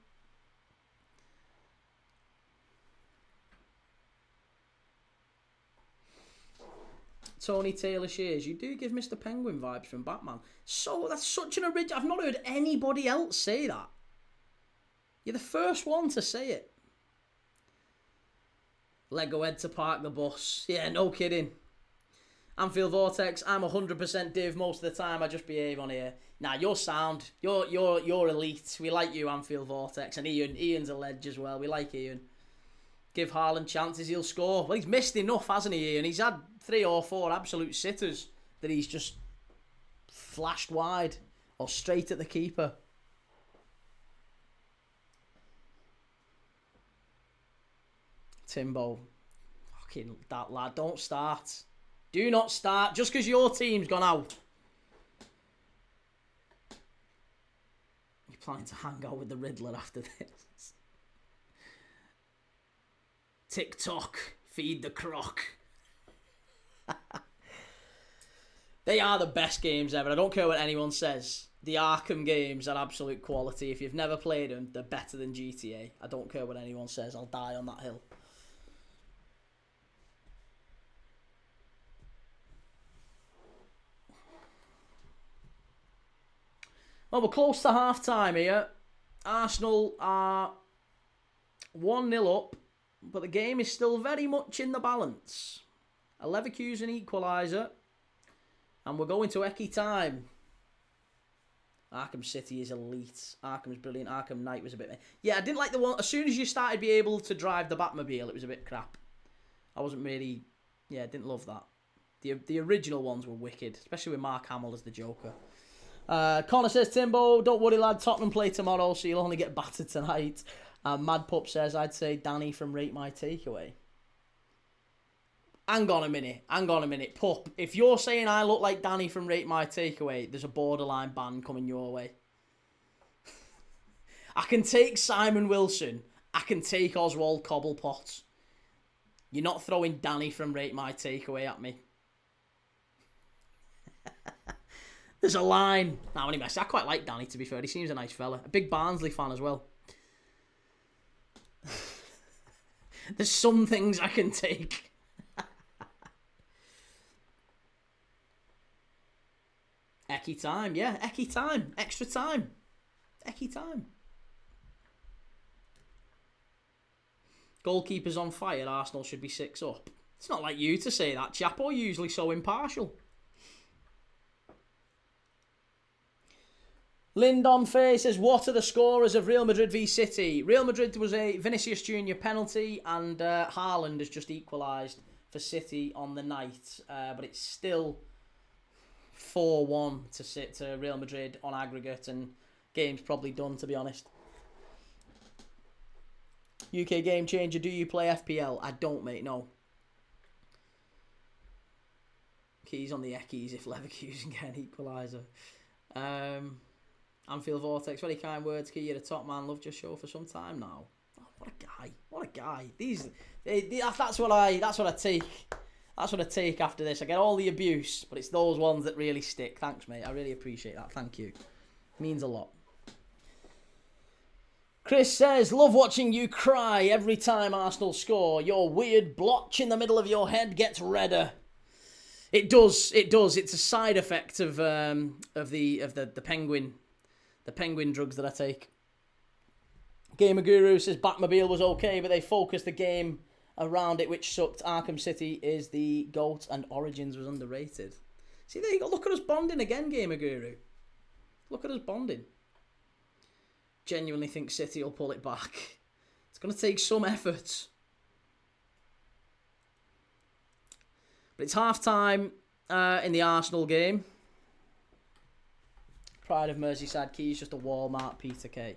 Tony Taylor Shears, you do give Mr. Penguin vibes from Batman. So that's such an original. I've not heard anybody else say that. You're the first one to say it. Lego Ed to park the bus. Yeah, no kidding. Anfield Vortex, I'm 100% div most of the time. I just behave on here. Nah, you're sound. You're elite. We like you, Anfield Vortex. And Ian's a ledge as well. We like Ian. Give Haaland chances, he'll score. Well, he's missed enough, hasn't he, Ian? He's had 3 or 4 absolute sitters that he's just flashed wide or straight at the keeper. Timbo. Fucking that lad. Don't start. Do not start. Just because your team's gone out. Planning to hang out with the Riddler after this. TikTok, feed the croc. They are the best games ever. I don't care what anyone says. The Arkham games are absolute quality. If you've never played them, they're better than GTA. I don't care what anyone says. I'll die on that hill. Well, we're close to half-time here. Arsenal are 1-0 up, but the game is still very much in the balance. A Leverkusen equaliser, and we're going to Eki time. Arkham City is elite. Arkham's brilliant. Arkham Knight was a bit... Yeah, I didn't like the one... As soon as you started being able to drive the Batmobile, it was a bit crap. I wasn't really... Yeah, didn't love that. The original ones were wicked, especially with Mark Hamill as the Joker. Connor says, Timbo, don't worry, lad. Tottenham play tomorrow, so you'll only get battered tonight. Mad Pup says, I'd say Danny from Rate My Takeaway. Hang on a minute. Pup, if you're saying I look like Danny from Rate My Takeaway, there's a borderline ban coming your way. I can take Simon Wilson. I can take Oswald Cobblepot. You're not throwing Danny from Rate My Takeaway at me. There's a line. Nah, I quite like Danny, to be fair. He seems a nice fella. A big Barnsley fan as well. There's some things I can take. Eki time, yeah. Eki time. Extra time. Eki time. Goalkeeper's on fire. Arsenal should be 6 up. It's not like you to say that, Chapo. Usually so impartial. Lyndon Faye says, what are the scorers of Real Madrid v City? Real Madrid was a Vinicius Junior penalty, and Haaland has just equalised for City on the night. But it's still 4-1 to Real Madrid on aggregate, and game's probably done, to be honest. UK Game Changer, do you play FPL? I don't, mate, no. Keys on the Ekis if Leverkusen get an equaliser. Anfield Vortex, very kind words. Key, you're a top man. Loved your show for some time now. Oh, what a guy! What a guy! That's what I take. That's what I take after this. I get all the abuse, but it's those ones that really stick. Thanks, mate. I really appreciate that. Thank you. Means a lot. Chris says, love watching you cry every time Arsenal score. Your weird blotch in the middle of your head gets redder. It does. It's a side effect of the penguin. The penguin drugs that I take. Gamer Guru says Batmobile was okay, but they focused the game around it, which sucked. Arkham City is the GOAT, and Origins was underrated. See, there you go. Look at us bonding again, Gamer Guru. Look at us bonding. Genuinely think City will pull it back. It's going to take some effort. But it's half-time in the Arsenal game. Pride of Merseyside Keys, just a Walmart Peter K.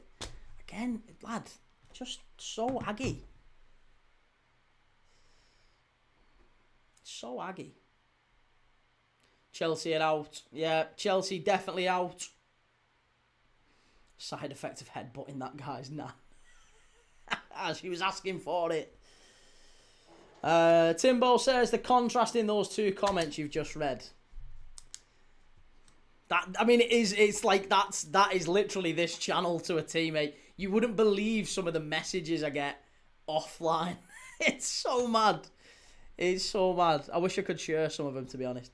Again, lad, just so aggy. So aggy. Chelsea are out. Yeah, Chelsea definitely out. Side effect of headbutting that guy's nah. She was asking for it. Timbo says the contrast in those two comments you've just read. It's like that is literally this channel to a teammate. You wouldn't believe some of the messages I get offline. It's so mad. It's so mad. I wish I could share some of them, to be honest.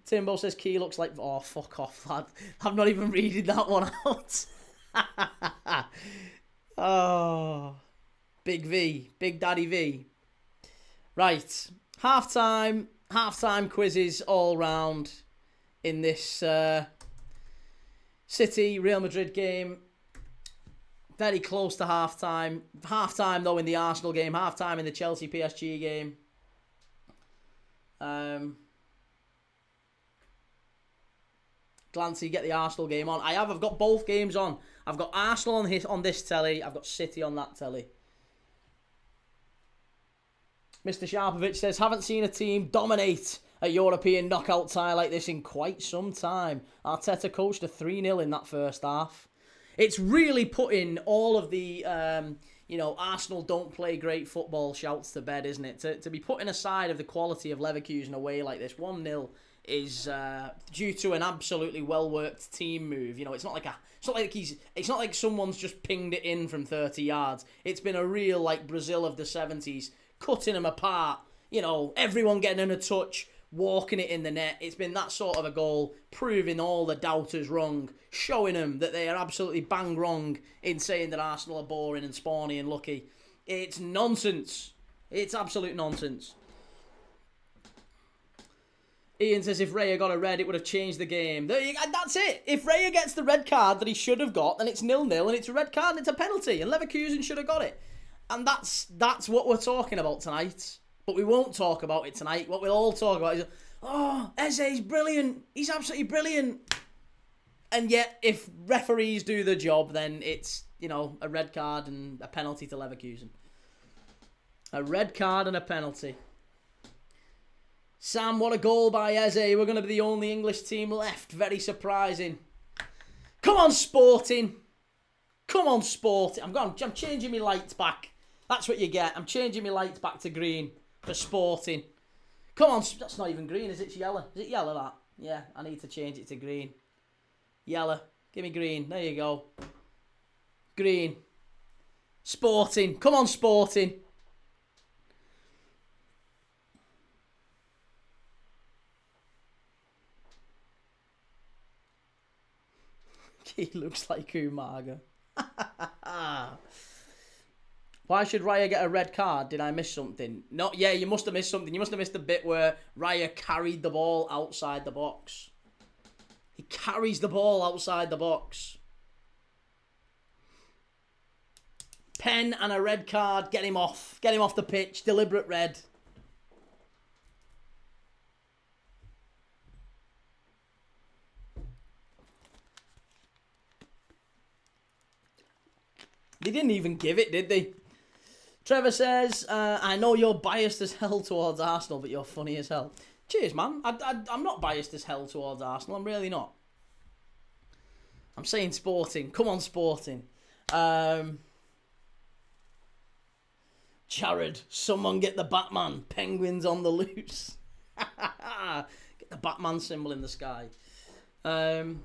Timbo says Key looks like... Oh, fuck off, lad. I'm not even reading that one out. Oh. Big V. Big Daddy V. Right. Half-time quizzes all round in this City Real Madrid game. Very close to half-time. Half-time, though, in the Arsenal game. Half-time in the Chelsea PSG game. Glancy, get the Arsenal game on. I've got both games on. I've got Arsenal on this telly. I've got City on that telly. Mr. Sharpovich says, haven't seen a team dominate a European knockout tie like this in quite some time. Arteta coached a 3-0 in that first half. It's really putting all of the, Arsenal don't play great football shouts to bed, isn't it? To be putting aside of the quality of Leverkusen away like this, 1-0 is due to an absolutely well-worked team move. It's not like someone's just pinged it in from 30 yards. It's been a real, like, Brazil of the 70s, cutting them apart. Everyone getting in a touch, walking it in the net. It's been that sort of a goal, proving all the doubters wrong, showing them that they are absolutely bang wrong in saying that Arsenal are boring and spawny and lucky. It's nonsense. It's absolute nonsense. Ian says if Raya got a red, it would have changed the game. That's it. If Raya gets the red card that he should have got, then it's 0-0 and it's a red card and it's a penalty. And Leverkusen should have got it. And that's what we're talking about tonight. But we won't talk about it tonight. What we'll all talk about is, Eze's brilliant. He's absolutely brilliant. And yet, if referees do the job, then it's, a red card and a penalty to Leverkusen. A red card and a penalty. Sam, what a goal by Eze. We're going to be the only English team left. Very surprising. Come on, Sporting. Come on, Sporting. I'm changing my lights back. That's what you get. I'm changing my lights back to green for Sporting. Come on. That's not even green, is it? It's yellow. Is it yellow, that? Yeah, I need to change it to green. Yellow. Give me green. There you go. Green. Sporting. Come on, Sporting. He looks like Umaga. Why should Raya get a red card? Did I miss something? No, yeah, you must have missed something. You must have missed the bit where Raya carried the ball outside the box. He carries the ball outside the box. Pen and a red card. Get him off. Get him off the pitch. Deliberate red. They didn't even give it, did they? Trevor says, I know you're biased as hell towards Arsenal, but you're funny as hell. Cheers, man. I'm not biased as hell towards Arsenal. I'm really not. I'm saying Sporting. Come on, Sporting. Jared, someone get the Batman. Penguins on the loose. Get the Batman symbol in the sky. Come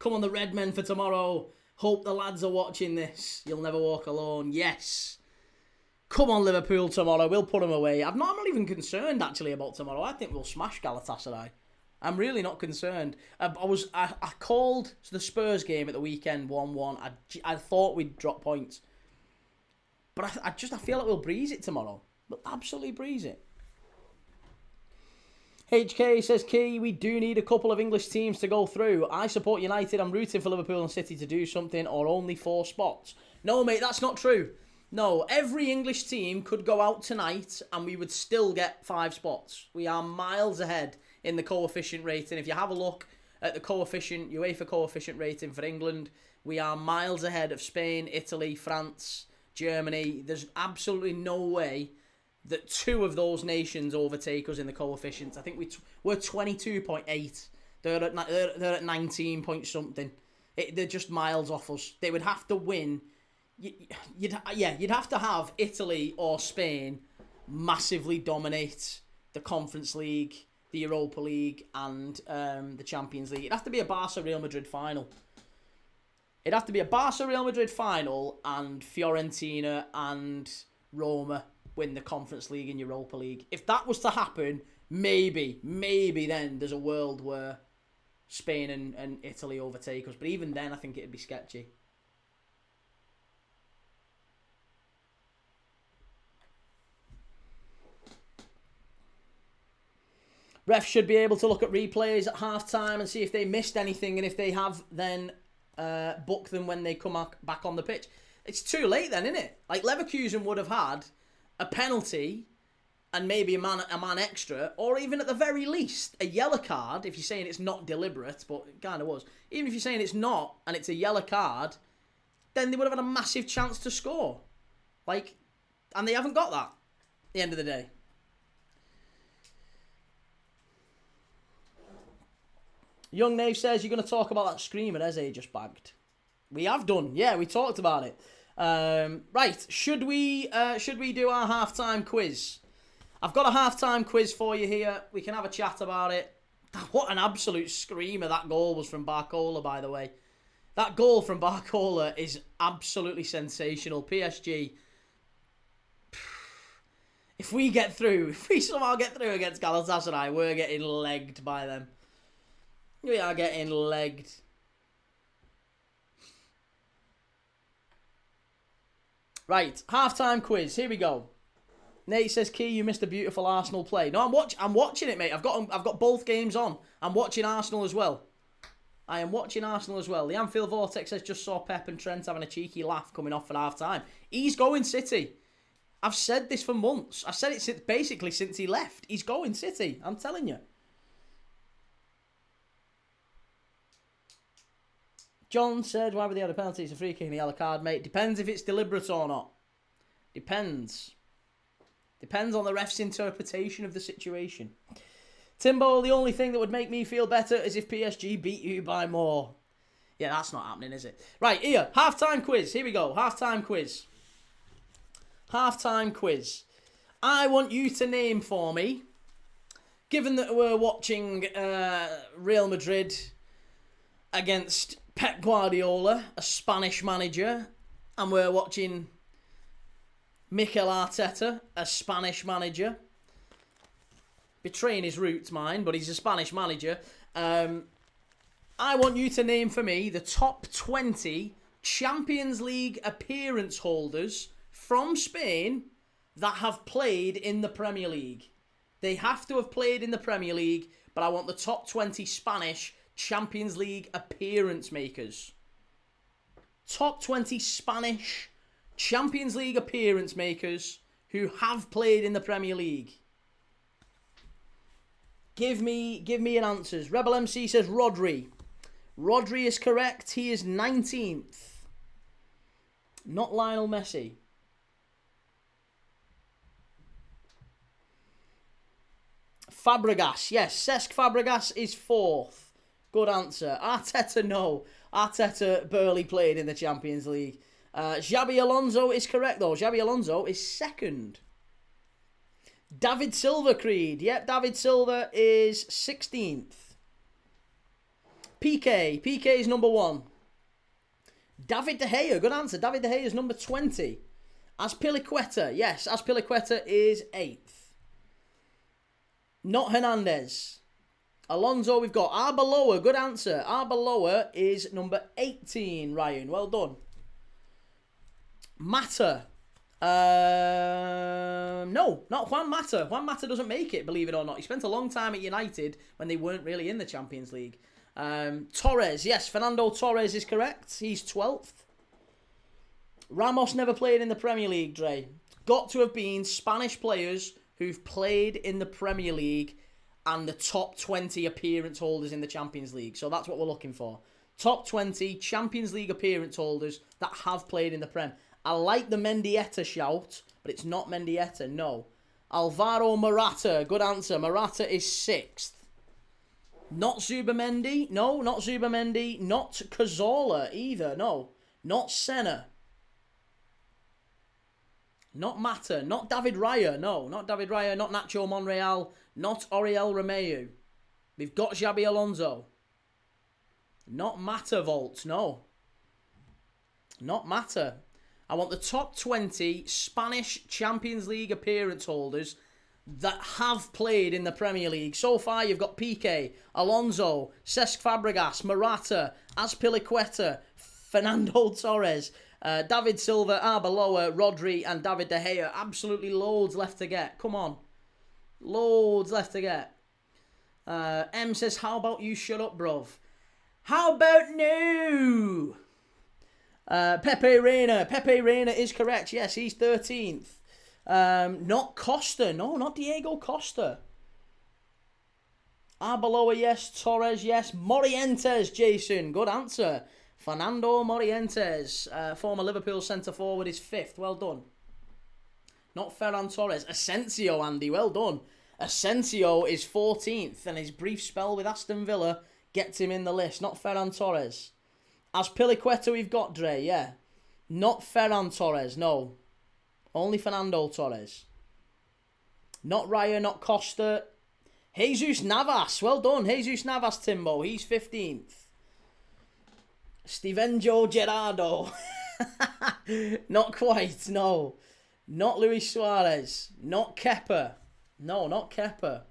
on, the Red Men for tomorrow. Hope the lads are watching this. You'll never walk alone. Yes. Come on, Liverpool tomorrow. We'll put them away. I'm not even concerned, actually, about tomorrow. I think we'll smash Galatasaray. I'm really not concerned. I called the Spurs game at the weekend 1-1. I thought we'd drop points. But I feel like we'll breeze it tomorrow. We'll absolutely breeze it. HK says, Key, we do need a couple of English teams to go through. I support United. I'm rooting for Liverpool and City to do something, or only 4 spots. No, mate, that's not true. No, every English team could go out tonight and we would still get 5 spots. We are miles ahead in the coefficient rating. If you have a look at the UEFA coefficient rating for England, we are miles ahead of Spain, Italy, France, Germany. There's absolutely no way that 2 of those nations overtake us in the coefficients. I think we're 22.8. They're at 19 point something. They're just miles off us. They would have to win. You'd have to have Italy or Spain massively dominate the Conference League, the Europa League, and the Champions League. It'd have to be a Barca Real Madrid final. It'd have to be a Barca Real Madrid final, and Fiorentina and Roma win the Conference League and Europa League. If that was to happen, maybe then there's a world where Spain and Italy overtake us. But even then, I think it'd be sketchy. Refs should be able to look at replays at half-time and see if they missed anything, and if they have, then book them when they come back on the pitch. It's too late then, isn't it? Like, Leverkusen would have had a penalty and maybe a man extra, or even at the very least a yellow card, if you're saying it's not deliberate, but it kind of was. Even if you're saying it's not and it's a yellow card, then they would have had a massive chance to score. Like, and they haven't got that at the end of the day. Young Nave says, you're going to talk about that screamer Eze just bagged. We have done. Yeah, we talked about it. Right, should we do our halftime quiz? I've got a halftime quiz for you here. We can have a chat about it. What an absolute screamer that goal was from Barcola, by the way. That goal from Barcola is absolutely sensational. PSG, if we somehow get through against Galatasaray, we're getting legged by them. We are getting legged. Right, halftime quiz. Here we go. Nate says, "Key, you missed a beautiful Arsenal play." No, I'm watching it, mate. I've got both games on. I'm watching Arsenal as well. I am watching Arsenal as well. The Anfield Vortex says, "Just saw Pep and Trent having a cheeky laugh coming off at half-time." He's going City. I've said this for months. I've said it basically since he left. He's going City. I'm telling you. John said, "Why were they had a penalty? It's a free kick and a yellow card, mate." Depends if it's deliberate or not. Depends. Depends on the ref's interpretation of the situation. Timbo, "The only thing that would make me feel better is if PSG beat you by more." Yeah, that's not happening, is it? Right, here, halftime quiz. Here we go, halftime quiz. Halftime quiz. I want you to name for me, given that we're watching Real Madrid against Pep Guardiola, a Spanish manager, and we're watching Mikel Arteta, a Spanish manager. Betraying his roots, mine, but he's a Spanish manager. I want you to name for me the top 20 Champions League appearance holders from Spain that have played in the Premier League. They have to have played in the Premier League, but I want the top 20 Spanish Champions League appearance makers. Top 20 Spanish Champions League appearance makers who have played in the Premier League. Give me an answers. Rebel MC says Rodri. Rodri is correct. He is 19th. Not Lionel Messi. Fabregas. Yes, Cesc Fabregas is 4th. Good answer. Arteta, no. Arteta barely played in the Champions League. Xabi Alonso is correct, though. Xabi Alonso is 2nd. David Silva, Creed. Yep, David Silva is 16th. PK is number 1. David De Gea, good answer. David De Gea is number 20. Azpilicueta, yes, Azpilicueta is 8th. Not Hernandez. Alonso, we've got Arbeloa, good answer. Arbeloa is number 18, Ryan. Well done. Mata. No, not Juan Mata. Juan Mata doesn't make it, believe it or not. He spent a long time at United when they weren't really in the Champions League. Torres, yes, Fernando Torres is correct. He's 12th. Ramos never played in the Premier League, Dre. Got to have been Spanish players who've played in the Premier League and the top 20 appearance holders in the Champions League. So that's what we're looking for. Top 20 Champions League appearance holders that have played in the Prem. I like the Mendieta shout, but it's not Mendieta, no. Alvaro Morata, good answer. Morata is 6th. Not Zubamendi, no, not Zubamendi. Not Cazorla either, no. Not Senna. Not Mata, not David Raya, no. Not David Raya, not Nacho Monreal, not Oriol Romeu. We've got Xabi Alonso. Not Mata Volt, no. Not Mata. I want the top 20 Spanish Champions League appearance holders that have played in the Premier League. So far, you've got Piqué, Alonso, Cesc Fabregas, Morata, Azpilicueta, Fernando Torres, David Silva, Arbeloa, Rodri, and David De Gea. Absolutely loads left to get. Come on. Loads left to get. M says, how about you shut up, bruv? How about no? Pepe Reina. Pepe Reina is correct. Yes, he's 13th. Not Costa. No, not Diego Costa. Arbeloa, yes. Torres, yes. Morientes, Jason. Good answer. Fernando Morientes, former Liverpool centre-forward, is 5th. Well done. Not Ferran Torres. Asensio, Andy. Well done. Asensio is 14th, and his brief spell with Aston Villa gets him in the list. Not Ferran Torres. Azpilicueta we've got, Dre, yeah. Not Ferran Torres, no. Only Fernando Torres. Not Raya, not Costa. Jesus Navas, well done. Jesus Navas, Timbo, he's 15th. Stevenjo Gerardo. Not quite, no. Not Luis Suarez. Not Kepa. No, not Kepa.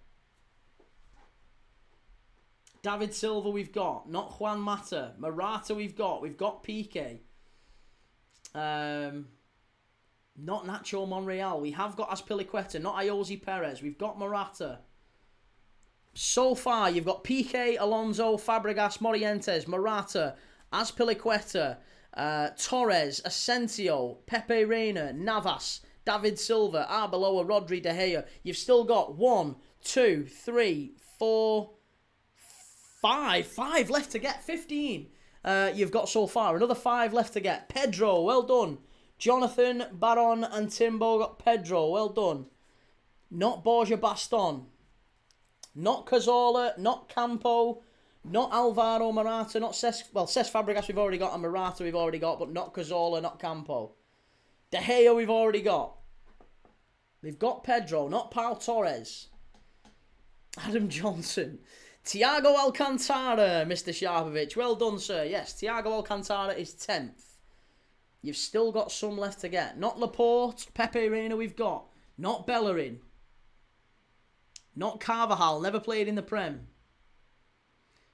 David Silva we've got. Not Juan Mata. Morata we've got. We've got Piqué. Not Nacho Monreal. We have got Azpilicueta. Not Ayoze Perez. We've got Morata. So far, you've got Piqué, Alonso, Fabregas, Morientes, Morata, Azpilicueta, Torres, Asensio, Pepe Reina, Navas, David Silva, Arbeloa, Rodri, De Gea. You've still got 1, 2, 3, 4, 5. 5 left to get. 15 you've got so far. Another 5 left to get. Pedro, well done. Jonathan, Baron and Timbo got Pedro, well done. Not Borja Baston. Not Cazorla, not Campo, not Álvaro Morata, not Cesc Fabregas we've already got, and Morata we've already got, but not Cazorla, not Campo. De Gea we've already got. They've got Pedro, not Pau Torres. Adam Johnson. Thiago Alcantara, Mr. Sharpovich. Well done, sir. Yes, Thiago Alcantara is 10th. You've still got some left to get. Not Laporte, Pepe Reina we've got. Not Bellerin. Not Carvajal, never played in the Prem.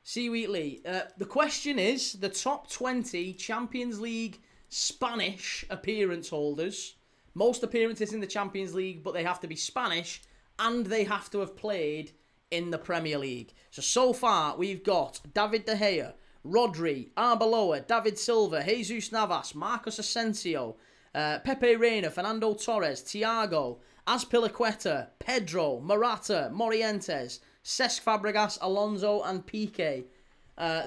C. Wheatley. The question is, the top 20 Champions League Spanish appearance holders. Most appearances in the Champions League, but they have to be Spanish, and they have to have played in the Premier League. So far, we've got David De Gea, Rodri, Arbeloa, David Silva, Jesus Navas, Marcos Asensio, Pepe Reina, Fernando Torres, Thiago, Azpilicueta, Pedro, Morata, Morientes, Cesc Fabregas, Alonso and Piqué.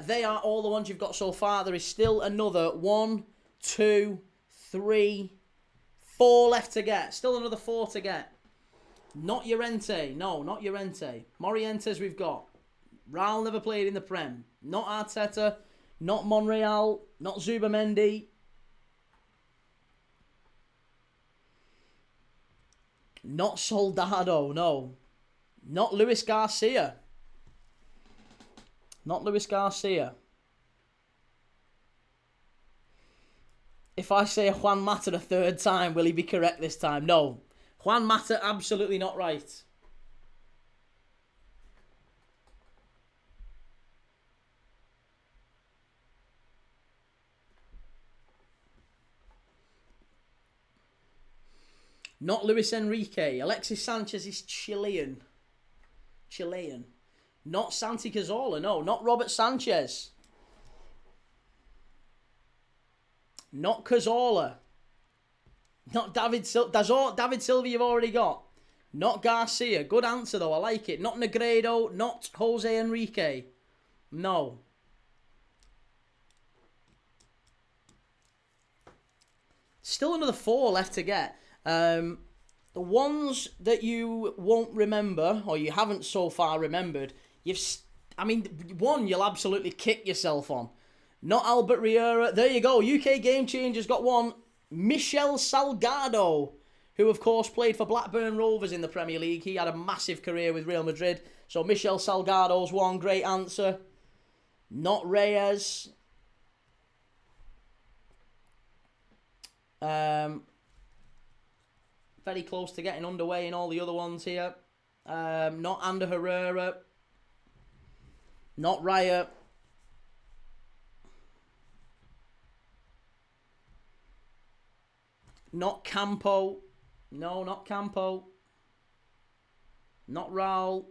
They are all the ones you've got so far. There is still another 1, 2, 3, 4 left to get. Still another 4 to get. Not Llorente. No, not Llorente. Morientes we've got. Raul never played in the Prem. Not Arteta. Not Monreal. Not Zubamendi. Not Soldado, no. Not Luis Garcia. Not Luis Garcia. If I say Juan Mata a third time, will he be correct this time? No. Juan Mata, absolutely not right. Not Luis Enrique. Alexis Sanchez is Chilean. Not Santi Cazorla, no. Not Robert Sanchez. Not Cazorla. Not David Silva. David Silva you've already got. Not Garcia. Good answer though, I like it. Not Negredo. Not Jose Enrique. No. Still another 4 left to get. The ones that you won't remember, or you haven't so far remembered, one you'll absolutely kick yourself on. Not Albert Riera. There you go. UK Game Changer's got one. Michel Salgado, who of course played for Blackburn Rovers in the Premier League. He had a massive career with Real Madrid. So Michel Salgado's one. Great answer. Not Reyes. Very close to getting underway in all the other ones here. Not Ander Herrera. Not Raya. Not Campo. No, not Campo. Not Raul.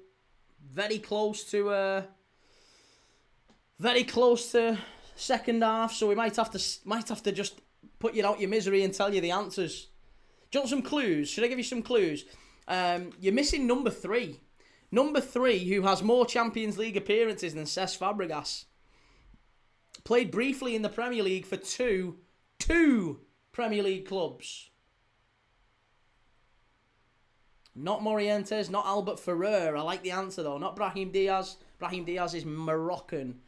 Very close to second half, so we might have to just put you out your misery and tell you the answers. Do you want some clues? Should I give you some clues? You're missing number 3. Number 3, who has more Champions League appearances than Cesc Fabregas. Played briefly in the Premier League for two Premier League clubs. Not Morientes, not Albert Ferrer. I like the answer though. Not Brahim Diaz. Brahim Diaz is Moroccan.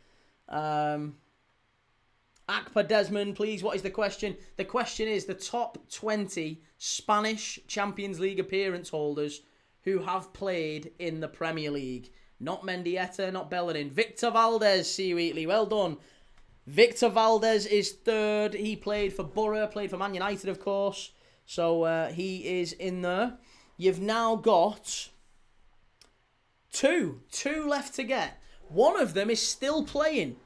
Akpa Desmond, please, what is the question? The question is the top 20 Spanish Champions League appearance holders who have played in the Premier League. Not Mendieta, not Bellerin. Victor Valdez, see you, Wheatley. Well done. Victor Valdez is third. He played for Borough, played for Man United, of course. So he is in there. You've now got two left to get. One of them is still playing.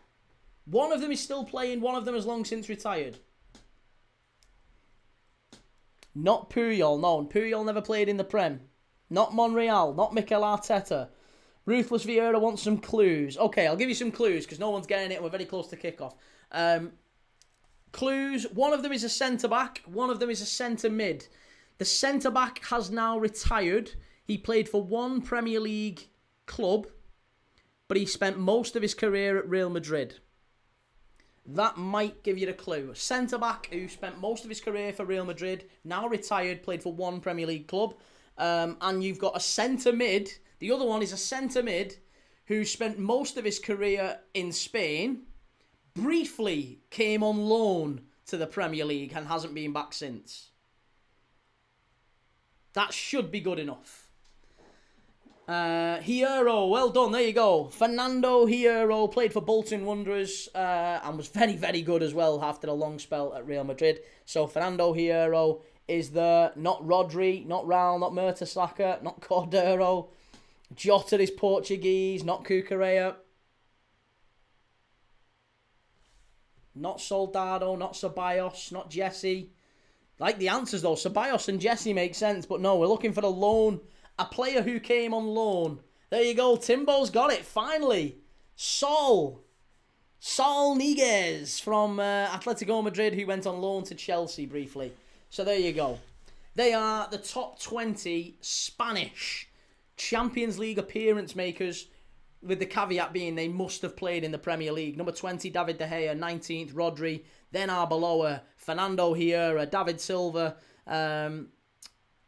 One of them has long since retired. Not Puyol, no. Puyol never played in the Prem. Not Monreal, not Mikel Arteta. Ruthless Vieira wants some clues. Okay, I'll give you some clues because no one's getting it and we're very close to kickoff. Clues. One of them is a centre-back. One of them is a centre-mid. The centre-back has now retired. He played for one Premier League club, but he spent most of his career at Real Madrid. That might give you the clue. Centre-back who spent most of his career for Real Madrid, now retired, played for one Premier League club. And you've got a centre-mid. The other one is a centre-mid who spent most of his career in Spain, briefly came on loan to the Premier League and hasn't been back since. That should be good enough. Hierro, well done, there you go. Fernando Hierro played for Bolton Wanderers and was very, very good as well after a long spell at Real Madrid. So Fernando Hierro is there. Not Rodri, not Raul, not Mertesacker, not Cordero. Jota is Portuguese, not Cucurella. Not Soldado, not Ceballos, not Jesse. Like the answers though, Ceballos and Jesse make sense, but no, we're looking for a loan. A player who came on loan. There you go, Timbo's got it, finally. Saul Niguez from Atletico Madrid, who went on loan to Chelsea briefly. So there you go. They are the top 20 Spanish Champions League appearance makers, with the caveat being they must have played in the Premier League. Number 20, David De Gea. 19th, Rodri. Then Arbeloa, Fernando Hierro, David Silva,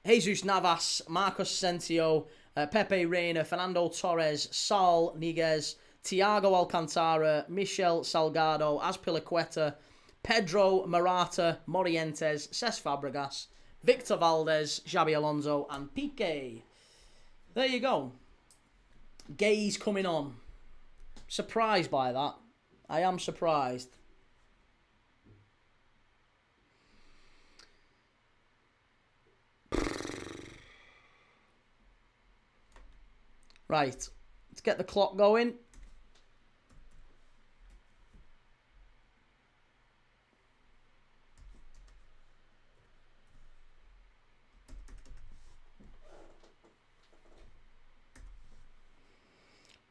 Jesus Navas, Marcos Asensio, Pepe Reina, Fernando Torres, Saul Niguez, Thiago Alcantara, Michel Salgado, Azpilicueta, Pedro Morata, Morientes, Cesc Fabregas, Victor Valdez, Xabi Alonso, and Piqué. There you go. Gay's coming on. Surprised by that. I am surprised. Right. Let's get the clock going.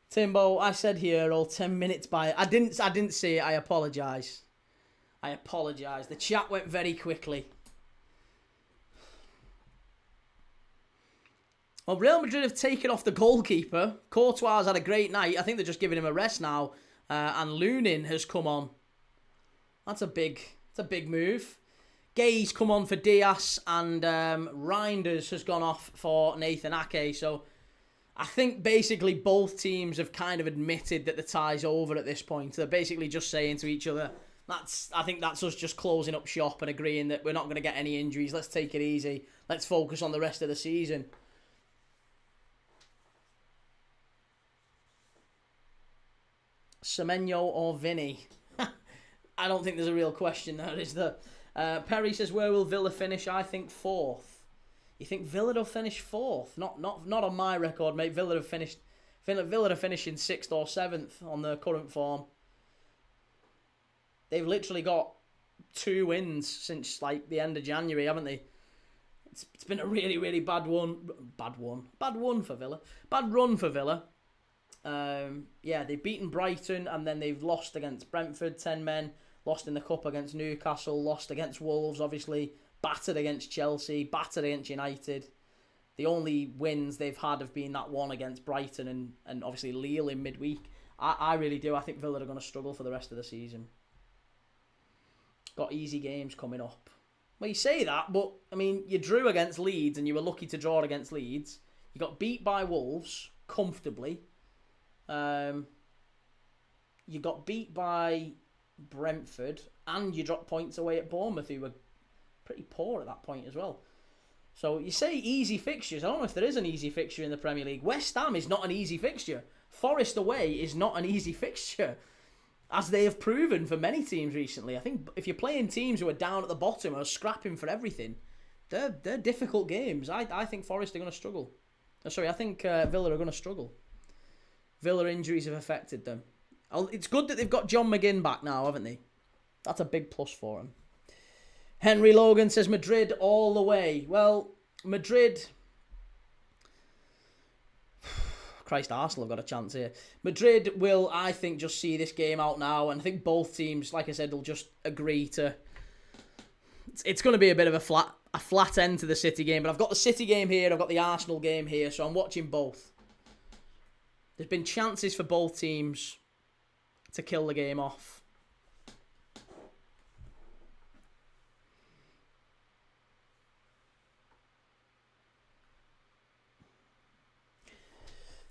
Timbo, I said here all 10 minutes by. I didn't see it. I apologise. The chat went very quickly. Well, Real Madrid have taken off the goalkeeper. Courtois had a great night. I think they're just giving him a rest now. And Lunin has come on. That's a big move. Gay's come on for Diaz, and Reinders has gone off for Nathan Ake. So I think basically both teams have kind of admitted that the tie's over at this point. They're basically just saying to each other, I think that's us just closing up shop and agreeing that we're not going to get any injuries. Let's take it easy. Let's focus on the rest of the season. Semenyo or Vinny? I don't think there's a real question there, is there? Perry says, where will Villa finish? I think 4th. You think Villa will finish 4th? Not on my record, mate. Villa have finished in 6th or 7th on their current form. They've literally got 2 wins since like the end of January, haven't they? It's been a really, really bad run for Villa. Yeah, they've beaten Brighton and then they've lost against Brentford, 10 men, lost in the Cup against Newcastle, lost against Wolves, obviously, battered against Chelsea, battered against United. The only wins they've had have been that one against Brighton and obviously Lille in midweek. I really do. I think Villa are going to struggle for the rest of the season. Got easy games coming up. Well, you say that, but, I mean, you drew against Leeds and you were lucky to draw against Leeds. You got beat by Wolves comfortably. You got beat by Brentford, and you drop points away at Bournemouth, who were pretty poor at that point as well. So you say easy fixtures. I don't know if there is an easy fixture in the Premier League. West Ham is not an easy fixture. Forest away is not an easy fixture, as they have proven for many teams recently. I think if you're playing teams who are down at the bottom or scrapping for everything, they're difficult games. I think Forest are going to struggle. I think Villa are going to struggle. Villa injuries have affected them. It's good that they've got John McGinn back now, haven't they? That's a big plus for them. Henry Logan says Madrid all the way. Well, Madrid... Christ, Arsenal have got a chance here. Madrid will, I think, just see this game out now, and I think both teams, like I said, will just agree to... It's going to be a bit of a flat end to the City game, but I've got the City game here, I've got the Arsenal game here, so I'm watching both. There's been chances for both teams to kill the game off.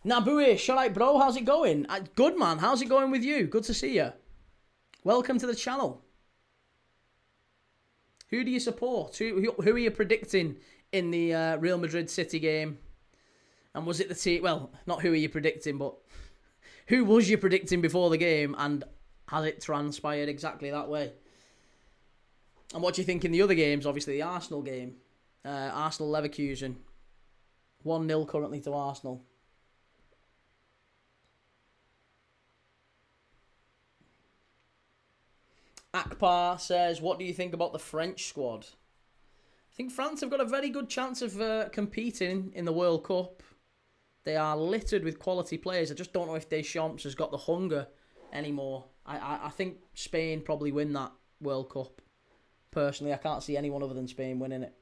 Nabuish, alright bro, how's it going? Good man, how's it going with you? Good to see you. Welcome to the channel. Who do you support? Who are you predicting in the Real Madrid City game? And was it the team? Well, not who are you predicting, but who was you predicting before the game? And has it transpired exactly that way? And what do you think in the other games? Obviously, the Arsenal game. Arsenal-Leverkusen. 1-0 currently to Arsenal. Akbar says, what do you think about the French squad? I think France have got a very good chance of competing in the World Cup. They are littered with quality players. I just don't know if Deschamps has got the hunger anymore. I think Spain probably win that World Cup. Personally, I can't see anyone other than Spain winning it.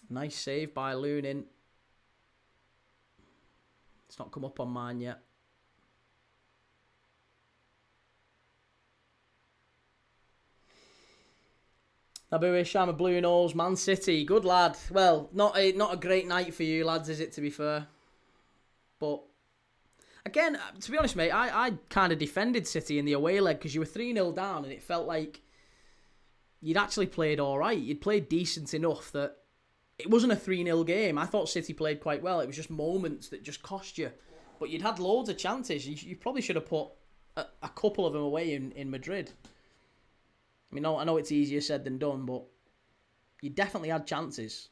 Nice save by Lunin. It's not come up on mine yet. Nabuish, I'm a blue nose. Man City, good lad. Well, not a great night for you lads, is it, to be fair? But, again, to be honest, mate, I kind of defended City in the away leg because you were 3-0 down and it felt like you'd actually played alright. You'd played decent enough that it wasn't a 3-0 game. I thought City played quite well. It was just moments that just cost you. But you'd had loads of chances. You probably should have put a couple of them away in Madrid. I mean, I know it's easier said than done, but you definitely had chances.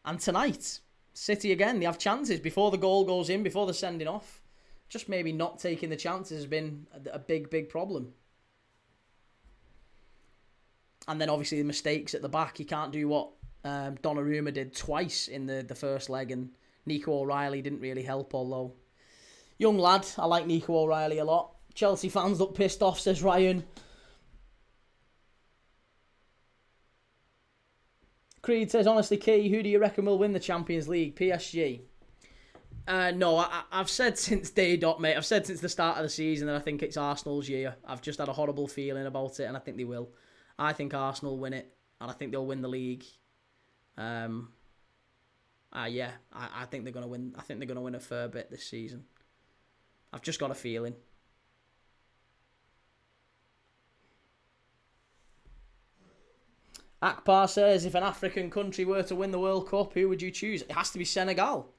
And tonight, City again, they have chances before the goal goes in, before the sending off. Just maybe not taking the chances has been a big, big problem. And then obviously the mistakes at the back. You can't do what Donnarumma did twice in the first leg, and Nico O'Reilly didn't really help, although young lad, I like Nico O'Reilly a lot. Chelsea fans look pissed off, says Ryan. Creed says, honestly, Key, who do you reckon will win the Champions League? PSG? No, I've said since day dot, mate. I've said since the start of the season that I think it's Arsenal's year. I've just had a horrible feeling about it, and I think they will. I think Arsenal win it, and I think they'll win the league. I think they're gonna win. I think they're gonna win a fair bit this season. I've just got a feeling. Akbar says, if an African country were to win the World Cup, who would you choose? It has to be Senegal.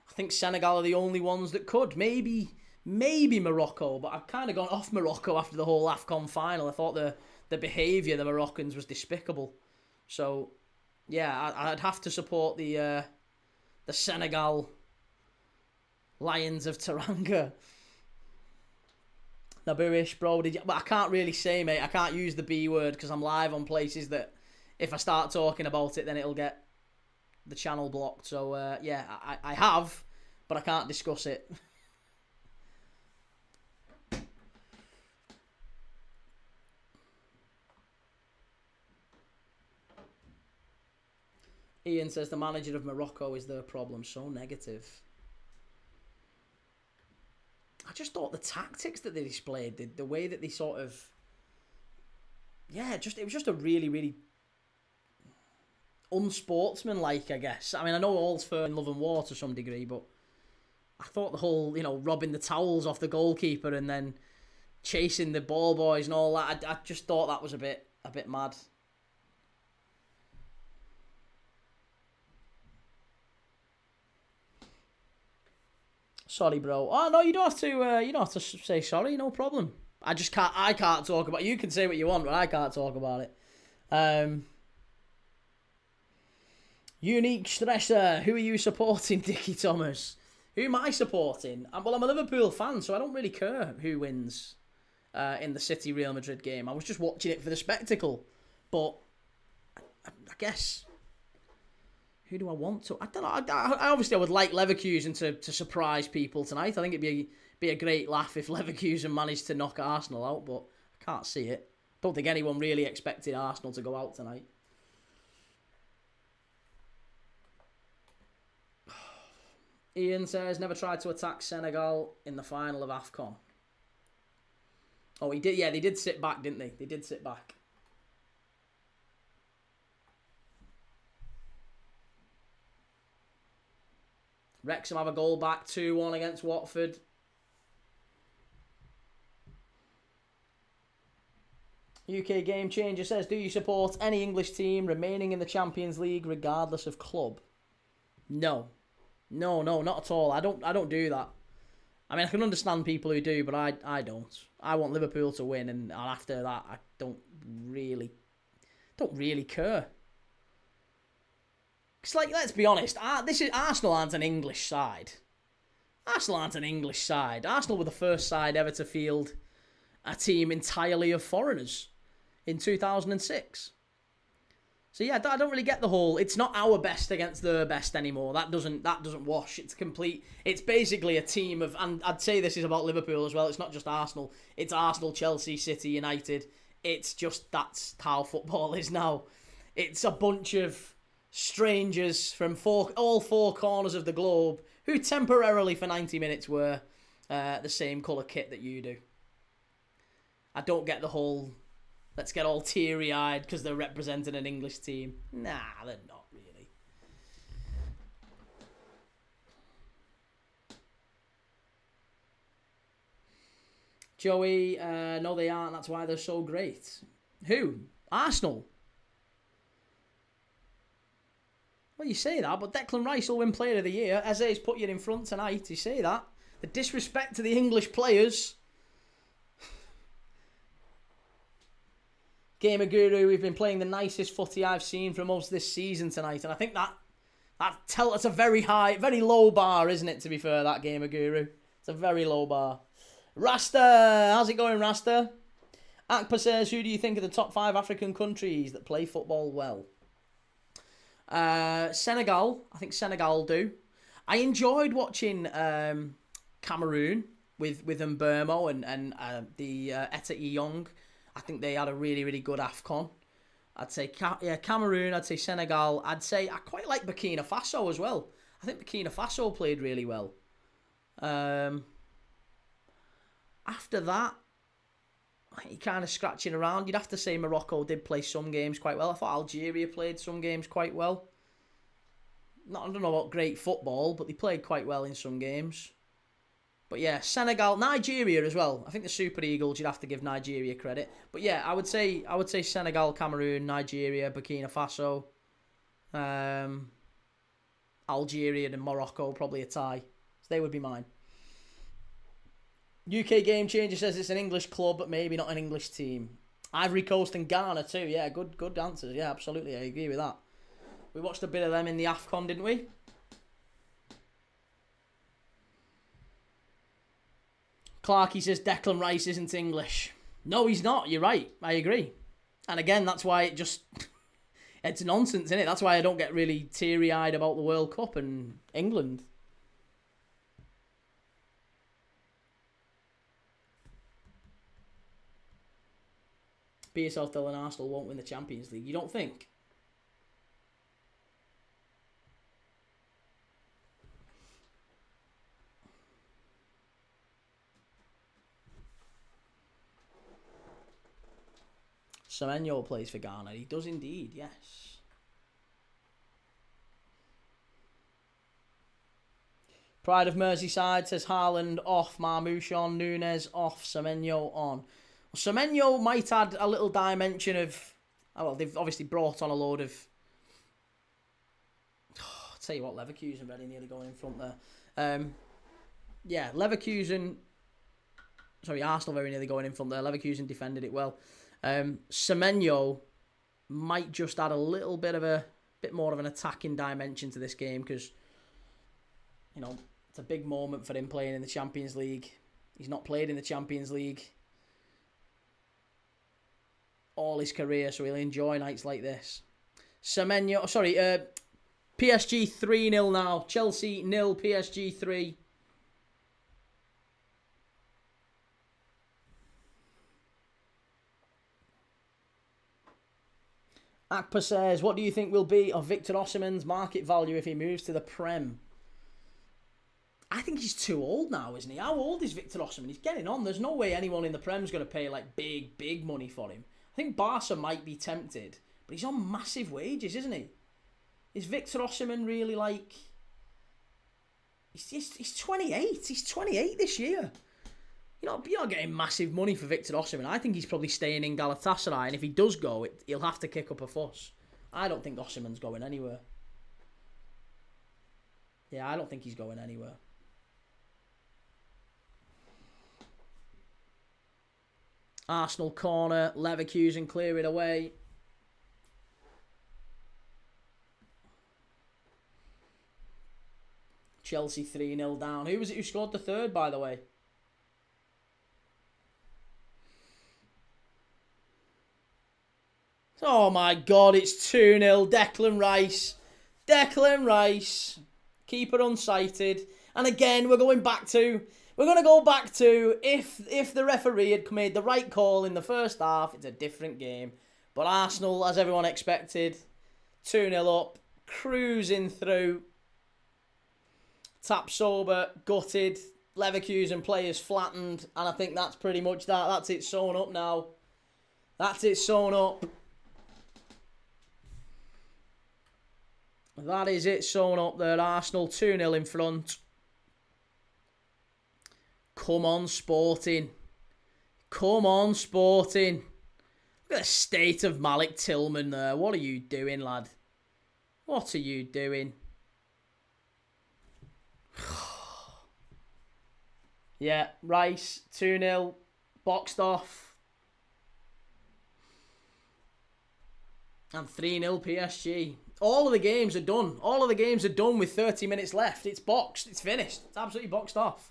I think Senegal are the only ones that could. Maybe Morocco, but I've kind of gone off Morocco after the whole AFCON final. I thought the behaviour of the Moroccans was despicable. So, yeah, I'd have to support the Senegal Lions of Teranga. Nabuish, bro, but I can't really say, mate. I can't use the B word because I'm live on places that if I start talking about it, then it'll get the channel blocked. So, yeah, I have, but I can't discuss it. Ian says the manager of Morocco is their problem. So negative. I just thought the tactics that they displayed, the way that they sort of... Yeah, it was just a really, really unsportsmanlike, I guess. I mean, I know all's fair in love and war to some degree, but I thought the whole, robbing the towels off the goalkeeper and then chasing the ball boys and all that, I just thought that was a bit mad. Sorry, bro. Oh no, you don't have to. You don't have to say sorry. No problem. I just can't. I can't talk about. You can say what you want, but I can't talk about it. Unique stressor. Who are you supporting, Dickie Thomas? Who am I supporting? Well, I'm a Liverpool fan, so I don't really care who wins in the City Real Madrid game. I was just watching it for the spectacle. But I guess, who do I want to? I don't know. I obviously would like Leverkusen to surprise people tonight. I think it'd be a great laugh if Leverkusen managed to knock Arsenal out, but I can't see it. Don't think anyone really expected Arsenal to go out tonight. Ian says, never tried to attack Senegal in the final of AFCON. Oh, he did. Yeah, they did sit back, didn't they? They did sit back. Wrexham have a goal back, 2-1 against Watford. UK Game Changer says, do you support any English team remaining in the Champions League regardless of club? No. No, not at all. I don't do that. I mean, I can understand people who do, but I don't. I want Liverpool to win, and after that, I don't really care. It's like, let's be honest. Arsenal aren't an English side. Arsenal were the first side ever to field a team entirely of foreigners in 2006. So yeah, I don't really get the whole. It's not our best against their best anymore. That doesn't wash. It's complete. It's basically a team of, and I'd say this is about Liverpool as well. It's not just Arsenal. It's Arsenal, Chelsea, City, United. It's just, that's how football is now. It's a bunch of strangers from all four corners of the globe who temporarily for 90 minutes wear the same colour kit that you do. I don't get the whole, let's get all teary-eyed because they're representing an English team. Nah, they're not really. Joey, no they aren't. That's why they're so great. Who? Arsenal? Well, you say that, but Declan Rice will win Player of the Year. Eze's put you in front tonight. You say that. The disrespect to the English players. Gamer Guru, we've been playing the nicest footy I've seen from us this season tonight, and I think that's a very low bar, isn't it? To be fair, that Gamer Guru, it's a very low bar. Rasta, how's it going, Rasta? Akpa says, who do you think are the top 5 African countries that play football well? Senegal. I think Senegal do. I enjoyed watching Cameroon with Mbermo and the Etihad. I think they had a really, really good AFCON. I'd say Cameroon, I'd say Senegal. I quite like Burkina Faso as well. I think Burkina Faso played really well. After that, you're kind of scratching around. You'd have to say Morocco did play some games quite well. I thought Algeria played some games quite well. I don't know about great football, but they played quite well in some games. But yeah, Senegal, Nigeria as well. I think the Super Eagles, you'd have to give Nigeria credit. But yeah, I would say Senegal, Cameroon, Nigeria, Burkina Faso, Algeria and Morocco, probably a tie. So they would be mine. UK Game Changer says it's an English club, but maybe not an English team. Ivory Coast and Ghana too. Yeah, good answers. Yeah, absolutely. I agree with that. We watched a bit of them in the AFCON, didn't we? Clarkey says Declan Rice isn't English. No, he's not. You're right. I agree. And again, that's why it's nonsense, isn't it? That's why I don't get really teary-eyed about the World Cup and England. Be yourself telling Arsenal won't win the Champions League. You don't think? Semenyo plays for Ghana. He does indeed, yes. Pride of Merseyside says Haaland off, Marmouche on, Nunes off, Semenyo on. Semenyo might add a little dimension of... Oh, well, they've obviously brought on a load of... I'll tell you what, Leverkusen very nearly going in front there. Yeah, Leverkusen... Sorry, Arsenal very nearly going in front there. Leverkusen defended it well. Semenyo might just add a little bit of a... bit more of an attacking dimension to this game because, you know, it's a big moment for him playing in the Champions League. He's not played in the Champions League all his career, so he'll enjoy nights like this. Semenyo, sorry, PSG 3-0 now. Chelsea 0, PSG 3. Akpa says, what do you think will be of Victor Osimhen's market value if he moves to the Prem? I think he's too old now, isn't he? How old is Victor Osimhen? He's getting on. There's no way anyone in the Prem's going to pay like big money for him. I think Barca might be tempted, but he's on massive wages, isn't he? Is Victor Osimhen really like... He's 28. He's 28 this year. You're not getting massive money for Victor Osimhen. I think he's probably staying in Galatasaray, and if he does go, he'll have to kick up a fuss. I don't think Osimhen's going anywhere. Yeah, I don't think he's going anywhere. Arsenal corner, Leverkusen clear it away. Chelsea 3-0 down. Who was it who scored the third, by the way? Oh my God, it's 2-0. Declan Rice. Declan Rice. Keeper unsighted. And again, we're going to go back to if the referee had made the right call in the first half, it's a different game. But Arsenal, as everyone expected, 2-0 up, cruising through. Tap sober, gutted. Leverkusen players flattened. And I think that's pretty much that. That's it sewn up now. That's it sewn up. That is it sewn up there. Arsenal 2-0 in front. Come on, Sporting. Come on, Sporting. Look at the state of Malik Tillman there. What are you doing, lad? What are you doing? Yeah, Rice, 2-0. Boxed off. And 3-0 PSG. All of the games are done. All of the games are done with 30 minutes left. It's boxed. It's finished. It's absolutely boxed off.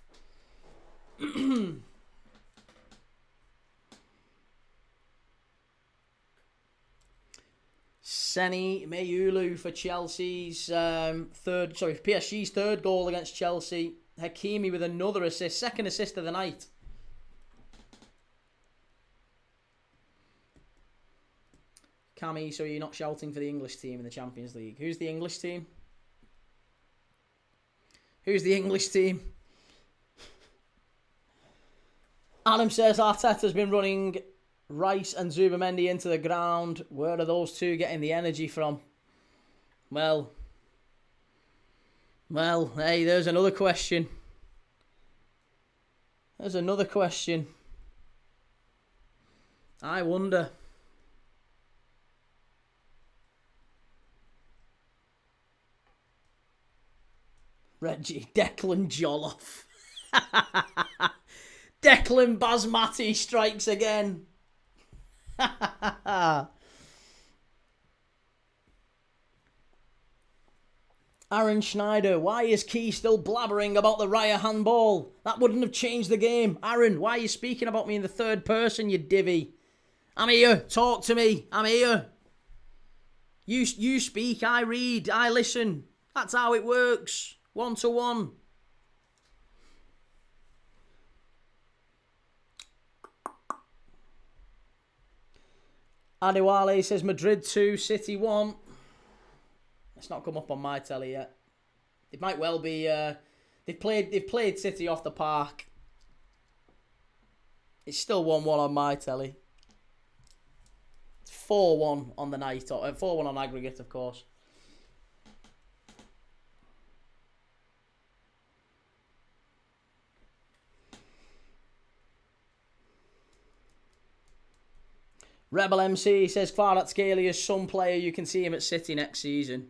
Seni Mayulu for Chelsea's PSG's third goal against Chelsea. Hakimi with another assist, second assist of the night. Cammy, so you're not shouting for the English team in the Champions League. Who's the English team? Who's the English team? Adam says Arteta's been running Rice and Zubamendi into the ground. Where are those two getting the energy from? Well, hey, there's another question. There's another question. I wonder. Reggie, Declan Jolloff. Declan Basmati strikes again. Aaron Schneider, why is Key still blabbering about the Raya handball? That wouldn't have changed the game. Aaron, why are you speaking about me in the third person, you divvy? I'm here. Talk to me. I'm here. You speak, I read, I listen. That's how it works. 1-to-1. Adewale says Madrid 2, City 1. It's not come up on my telly yet. It might well be. They've played City off the park. It's still 1-1 on my telly. It's 4-1 on the night, or 4-1 on aggregate, of course. Rebel MC says Kvaratskhelia is some player you can see him at City next season.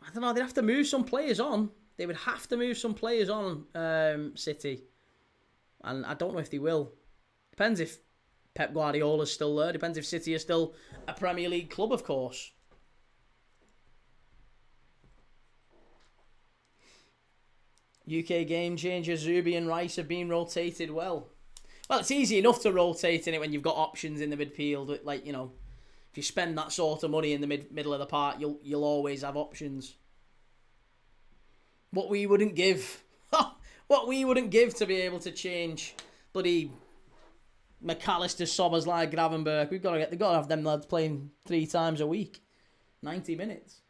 I don't know, they'd have to move some players on. They would have to move some players on, City. And I don't know if they will. Depends if Pep Guardiola's still there. Depends if City are still a Premier League club, of course. UK game changer, Zubi and Rice have been rotated well. Well, it's easy enough to rotate in it when you've got options in the midfield. Like, you know, if you spend that sort of money in the middle of the park, you'll always have options. What we wouldn't give, what we wouldn't give to be able to change bloody McAllister, Szoboszlai, Gravenberch. They've got to have them lads playing 3 times a week, 90 minutes.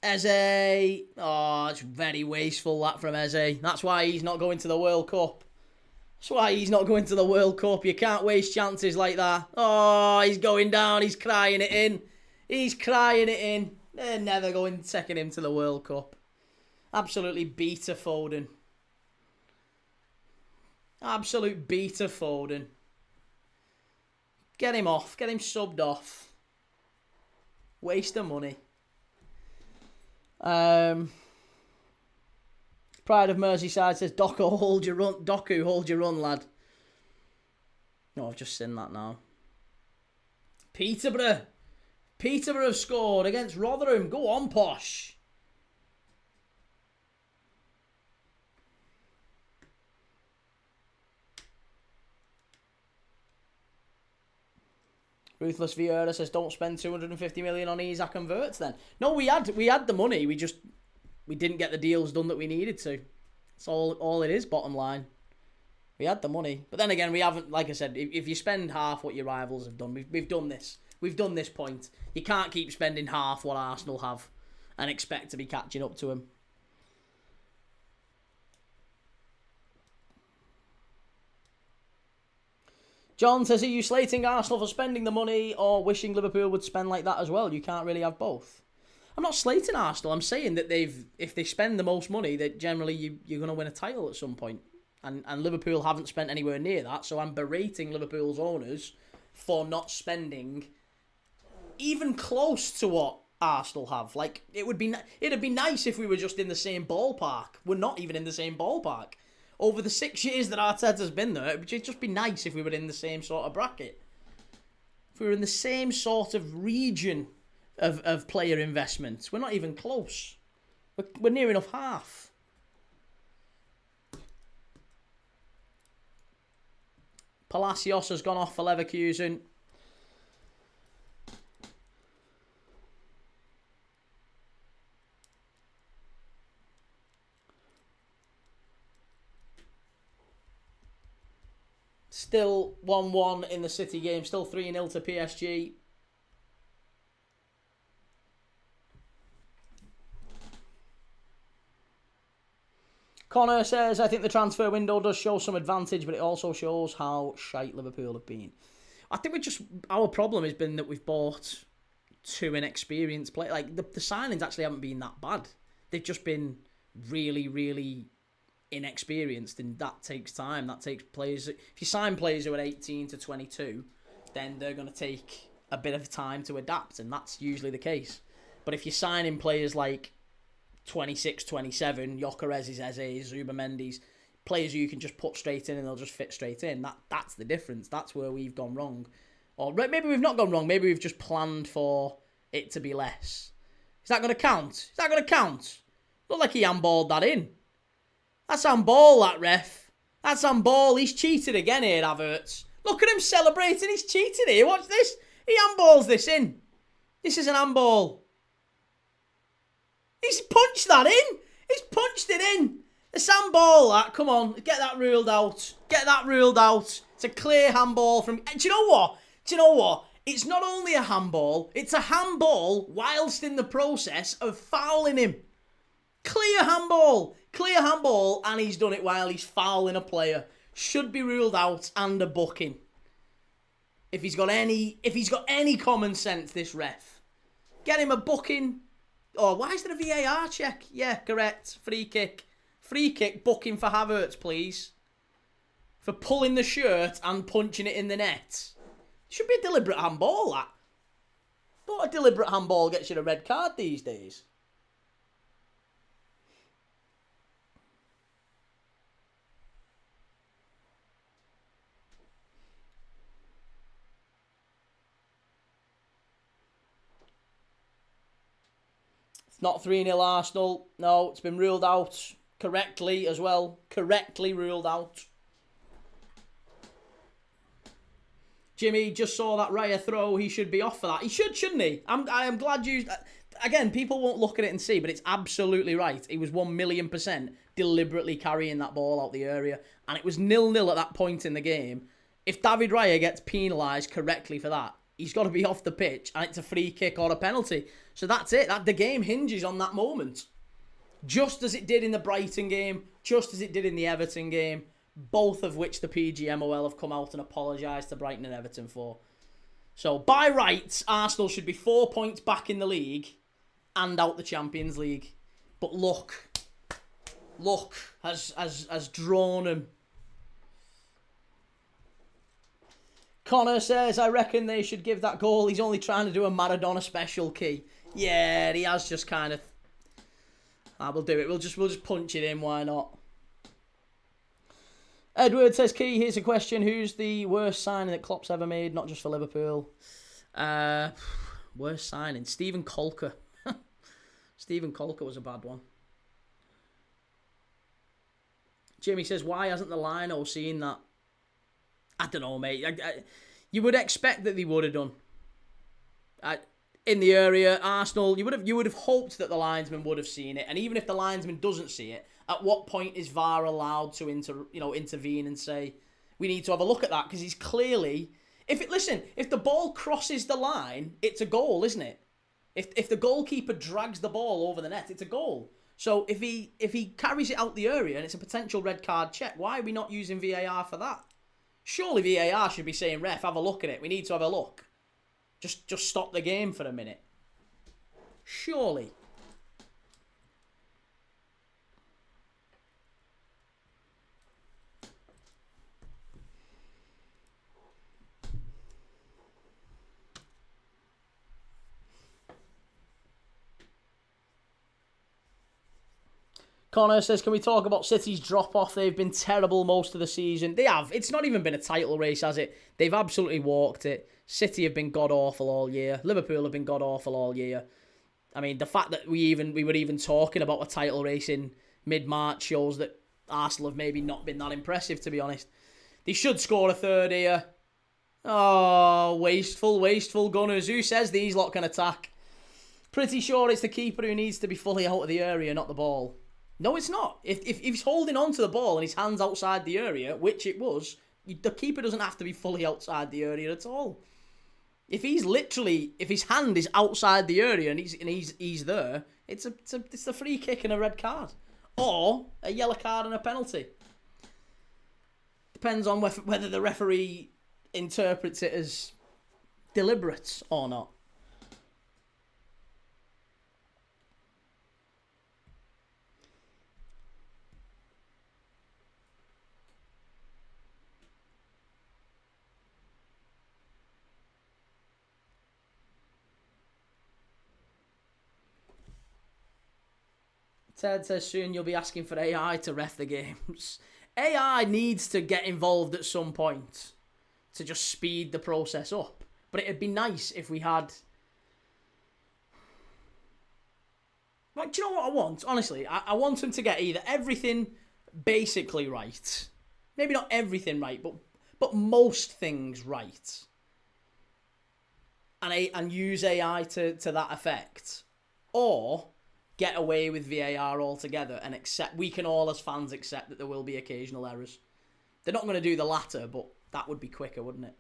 Eze. Oh, it's very wasteful, that, from Eze. That's why he's not going to the World Cup. That's why he's not going to the World Cup. You can't waste chances like that. Oh, he's going down. He's crying it in. He's crying it in. They're never going to take him to the World Cup. Absolutely beta Foden. Absolute beta Foden. Get him off. Get him subbed off. Waste of money. Pride of Merseyside says, Doku, hold your run. Doku, hold your run, lad. No, I've just seen that now. Peterborough have scored against Rotherham. Go on, Posh. Ruthless Vieira says, don't spend 250 million on Isaac and Wirtz then. No, we had the money. We didn't get the deals done that we needed to. That's all it is, bottom line. We had the money. But then again, we haven't, like I said, if you spend half what your rivals have done, we've done this. We've done this point. You can't keep spending half what Arsenal have and expect to be catching up to them. John says, are you slating Arsenal for spending the money or wishing Liverpool would spend like that as well? You can't really have both. I'm not slating Arsenal. I'm saying that if they spend the most money, that generally you're going to win a title at some point. And Liverpool haven't spent anywhere near that, so I'm berating Liverpool's owners for not spending even close to what Arsenal have. Like, it'd be nice if we were just in the same ballpark. We're not even in the same ballpark. Over the 6 years that Arteta's been there, it would just be nice if we were in the same sort of bracket. If we were in the same sort of region of player investments. We're not even close. We're near enough half. Palacios has gone off for Leverkusen. Still 1-1 in the City game. Still 3-0 to PSG. Connor says, I think the transfer window does show some advantage, but it also shows how shite Liverpool have been. I think our problem has been that we've bought 2 inexperienced players. Like, the signings actually haven't been that bad. They've just been really, really inexperienced, and that takes time. That takes players. If you sign players who are 18 to 22, then they're going to take a bit of time to adapt, and that's usually the case. But if you're signing players like 26, 27, Gyökeres, Eze, Zubamendi's, players who you can just put straight in and they'll just fit straight in, that's the difference. That's where we've gone wrong. Or maybe we've not gone wrong. Maybe we've just planned for it to be less. Is that going to count? Is that going to count? Look like he handballed that in. That's handball, that ref. That's handball. He's cheated again here, Havertz. Look at him celebrating. He's cheated here. Watch this. He handballs this in. This is an handball. He's punched that in. He's punched it in. It's handball, that. Come on. Get that ruled out. Get that ruled out. It's a clear handball from... Do you know what? It's not only a handball. It's a handball whilst in the process of fouling him. Clear handball. Clear handball, and he's done it while he's fouling a player. Should be ruled out and a booking. If he's got any common sense, this ref. Get him a booking. Oh, why is there a VAR check? Yeah, correct. Free kick. Free kick, booking for Havertz, please. For pulling the shirt and punching it in the net. Should be a deliberate handball, that. Not a deliberate handball gets you a red card these days. It's not 3-0 Arsenal. No, it's been ruled out correctly as well. Correctly ruled out. Jimmy just saw that Raya throw. He should be off for that. He should, shouldn't he? I am glad you... Again, people won't look at it and see, but it's absolutely right. He was 1,000,000% deliberately carrying that ball out the area. And it was 0-0 at that point in the game. If David Raya gets penalised correctly for that, he's got to be off the pitch and it's a free kick or a penalty. So that's it. The game hinges on that moment. Just as it did in the Brighton game, just as it did in the Everton game, both of which the PGMOL have come out and apologised to Brighton and Everton for. So, by rights, Arsenal should be 4 points back in the league and out the Champions League. But luck has drawn him. Connor says, I reckon they should give that goal. He's only trying to do a Maradona special, Key. Yeah, he has just kind of... we'll do it. We'll just punch it in. Why not? Edward says, Key, here's a question. Who's the worst signing that Klopp's ever made? Not just for Liverpool. Worst signing? Stephen Colker. Stephen Colker was a bad one. Jimmy says, why hasn't the Lino seen that? I don't know, mate. You would expect that they would have done. In the area, Arsenal, you would have hoped that the linesman would have seen it. And even if the linesman doesn't see it, at what point is VAR allowed to intervene and say, we need to have a look at that? Because he's clearly... If the ball crosses the line, it's a goal, isn't it? If the goalkeeper drags the ball over the net, it's a goal. So if he carries it out the area and it's a potential red card check, why are we not using VAR for that? Surely VAR should be saying, ref, have a look at it. We need to have a look. Just stop the game for a minute. Surely. Connor says, can we talk about City's drop-off? They've been terrible most of the season. They have. It's not even been a title race, has it? They've absolutely walked it. City have been god-awful all year. Liverpool have been god-awful all year. I mean, the fact that we were even talking about a title race in mid-March shows that Arsenal have maybe not been that impressive, to be honest. They should score a third here. Oh, wasteful Gunners. Who says these lot can attack? Pretty sure it's the keeper who needs to be fully out of the area, not the ball. No, it's not. If he's holding on to the ball and his hand's outside the area, which it was, the keeper doesn't have to be fully outside the area at all. If his hand is outside the area and he's there, it's a free kick and a red card, or a yellow card and a penalty. Depends on whether the referee interprets it as deliberate or not. Ted says soon you'll be asking for AI to ref the games. AI needs to get involved at some point to just speed the process up. But it'd be nice if we had... Like, do you know what I want? Honestly, I want them to get either everything basically right. Maybe not everything right, but most things right. And use AI to that effect. Or... get away with VAR altogether and we can all as fans accept that there will be occasional errors. They're not going to do the latter, but that would be quicker, wouldn't it?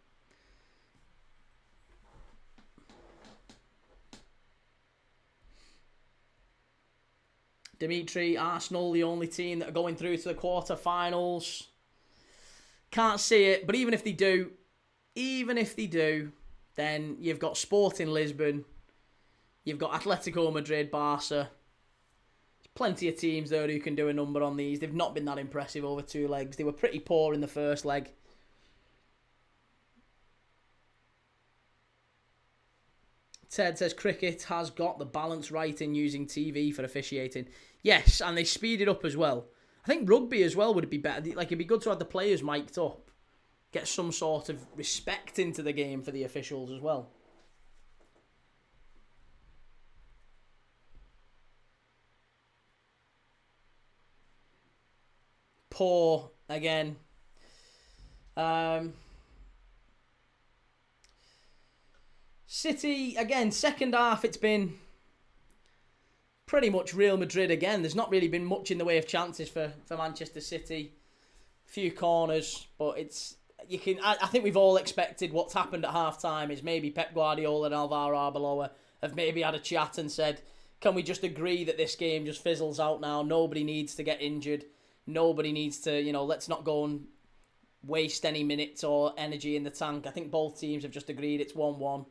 Dimitri, Arsenal, the only team that are going through to the quarterfinals. Can't see it, but even if they do, even if they do, then you've got Sporting Lisbon, you've got Atletico Madrid, Barca. There's plenty of teams there who can do a number on these. They've not been that impressive over 2 legs. They were pretty poor in the first leg. Ted says cricket has got the balance right in using TV for officiating. Yes, and they speed it up as well. I think rugby as well would be better. Like, it'd be good to have the players mic'd up. Get some sort of respect into the game for the officials as well. Poor again. City, again, second half, it's been pretty much Real Madrid again. There's not really been much in the way of chances for Manchester City. A few corners, but I think we've all expected what's happened at half-time is maybe Pep Guardiola and Álvaro Arbeloa have maybe had a chat and said, can we just agree that this game just fizzles out now? Nobody needs to get injured. Nobody needs to, let's not go and waste any minutes or energy in the tank. I think both teams have just agreed it's 1-1.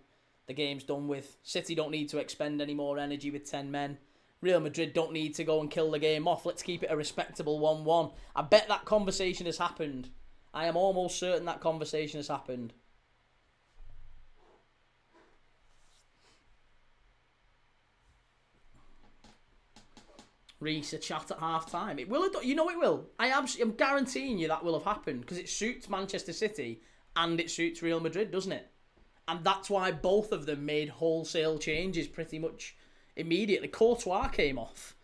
The game's done with. City don't need to expend any more energy with 10 men. Real Madrid don't need to go and kill the game off. Let's keep it a respectable 1-1. I bet that conversation has happened. I am almost certain that conversation has happened. Reese, a chat at half-time. It will. It will. I'm guaranteeing you that will have happened because it suits Manchester City and it suits Real Madrid, doesn't it? And that's why both of them made wholesale changes pretty much immediately. Courtois came off.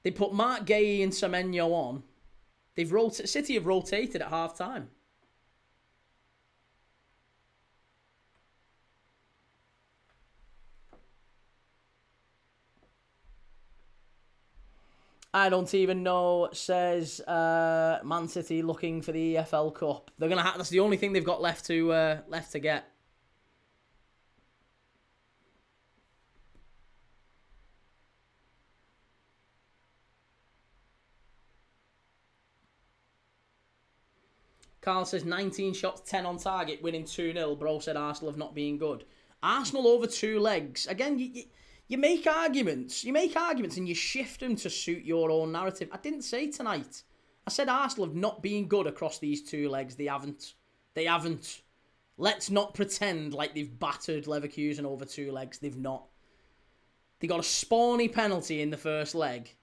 They put Mark Guéhi and Semenyo on. City have rotated at half-time. I don't even know, says Man City looking for the EFL Cup. They're gonna that's the only thing they've got left to get. Carl says 19 shots, 10 on target, winning 2-0. Bro said Arsenal have not been good. Arsenal over 2 legs. Again, you make arguments. And you shift them to suit your own narrative. I didn't say tonight. I said Arsenal have not been good across these 2 legs. They haven't. Let's not pretend like they've battered Leverkusen over 2 legs. They've not. They got a spawny penalty in the first leg.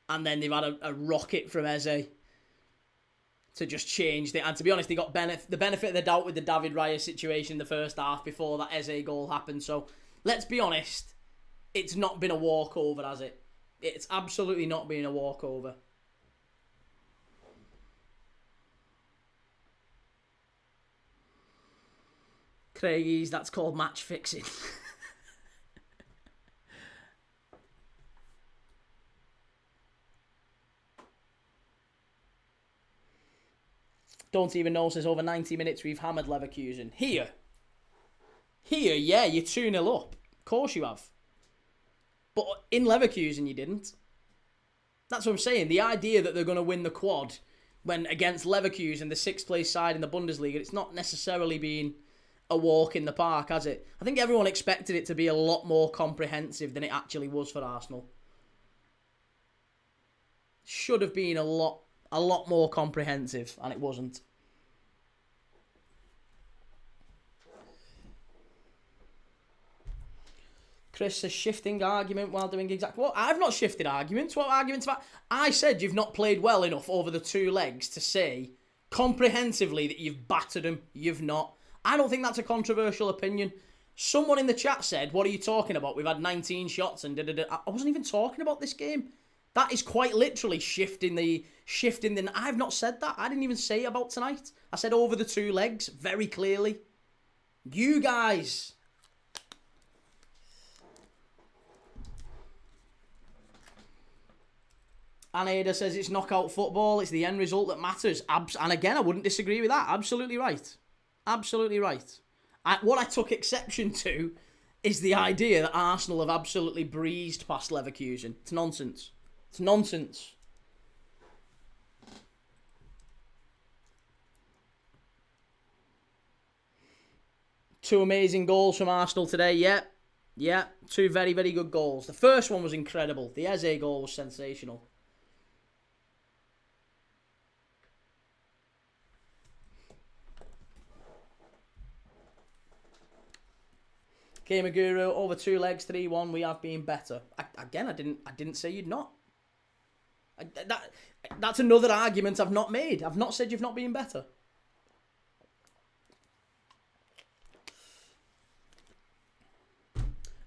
And then they've had a rocket from Eze to just change it. And to be honest, they got the benefit of the doubt with the David Raya situation in the first half before that Eze goal happened. So let's be honest. It's not been a walkover, has it? It's absolutely not been a walkover. Craigies, that's called match fixing. Don't even know, says over 90 minutes we've hammered Leverkusen. Here, yeah, you're 2-0 up. Of course you have. But in Leverkusen, you didn't. That's what I'm saying. The idea that they're going to win the quad when against Leverkusen, the 6th place side in the Bundesliga, it's not necessarily been a walk in the park, has it? I think everyone expected it to be a lot more comprehensive than it actually was for Arsenal. Should have been a lot more comprehensive, and it wasn't. Chris says shifting argument while doing exactly what? I've not shifted arguments. What arguments about? I said you've not played well enough over the 2 legs to say comprehensively that you've battered them. You've not. I don't think that's a controversial opinion. Someone in the chat said, what are you talking about? We've had 19 shots and da-da-da. I wasn't even talking about this game. That is quite literally shifting the... I've not said that. I didn't even say it about tonight. I said over the 2 legs very clearly. You guys... Aneda says it's knockout football. It's the end result that matters. And again, I wouldn't disagree with that. Absolutely right. Absolutely right. What I took exception to is the idea that Arsenal have absolutely breezed past Leverkusen. It's nonsense. It's nonsense. Two amazing goals from Arsenal today. Yeah, two very, very good goals. The first one was incredible. The Eze goal was sensational. Gamaguru over 2 legs, 3-1. We have been better. I didn't say you'd not. That's another argument I've not made. I've not said you've not been better.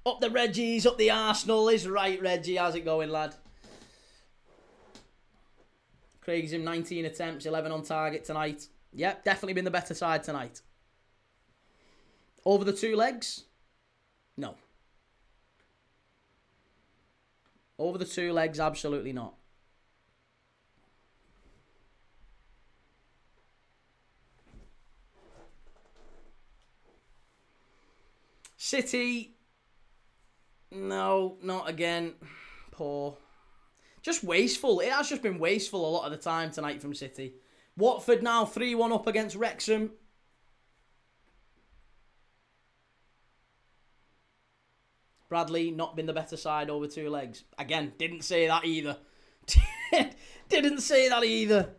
Up the Reggies, up the Arsenal. Is right, Reggie. How's it going, lad? Craig's in 19 attempts, 11 on target tonight. Yep, definitely been the better side tonight. Over the 2 legs? No. Over the 2 legs, absolutely not. City, no, not again. Poor. Just wasteful. It has just been wasteful a lot of the time tonight from City. Watford now 3-1 up against Wrexham. Bradley, not been the better side over 2 legs. Again, didn't say that either. Didn't say that either.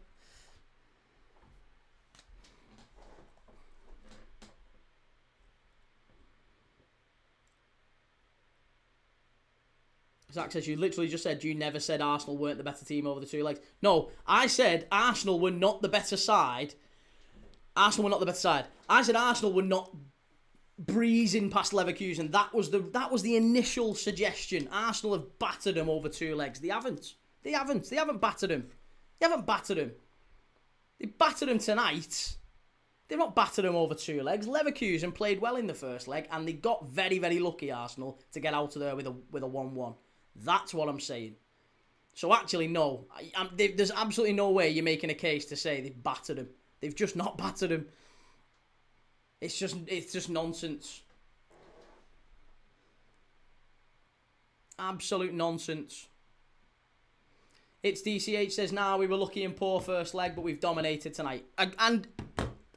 Zach says, you literally just said you never said Arsenal weren't the better team over the 2 legs. No, I said Arsenal were not the better side. Arsenal were not the better side. I said Arsenal were not breezing past Leverkusen. That was the initial suggestion. Arsenal have battered them over 2 legs. They haven't. They haven't battered them. They haven't battered them. They battered them tonight. They've not battered them over 2 legs. Leverkusen played well in the first leg, and they got very, very lucky, Arsenal, to get out of there with a 1-1. That's what I'm saying. So actually, no. There's absolutely no way you're making a case to say they've battered them. They've just not battered them. It's just nonsense. Absolute nonsense. It's DCH says, nah, we were lucky and poor first leg, but we've dominated tonight. And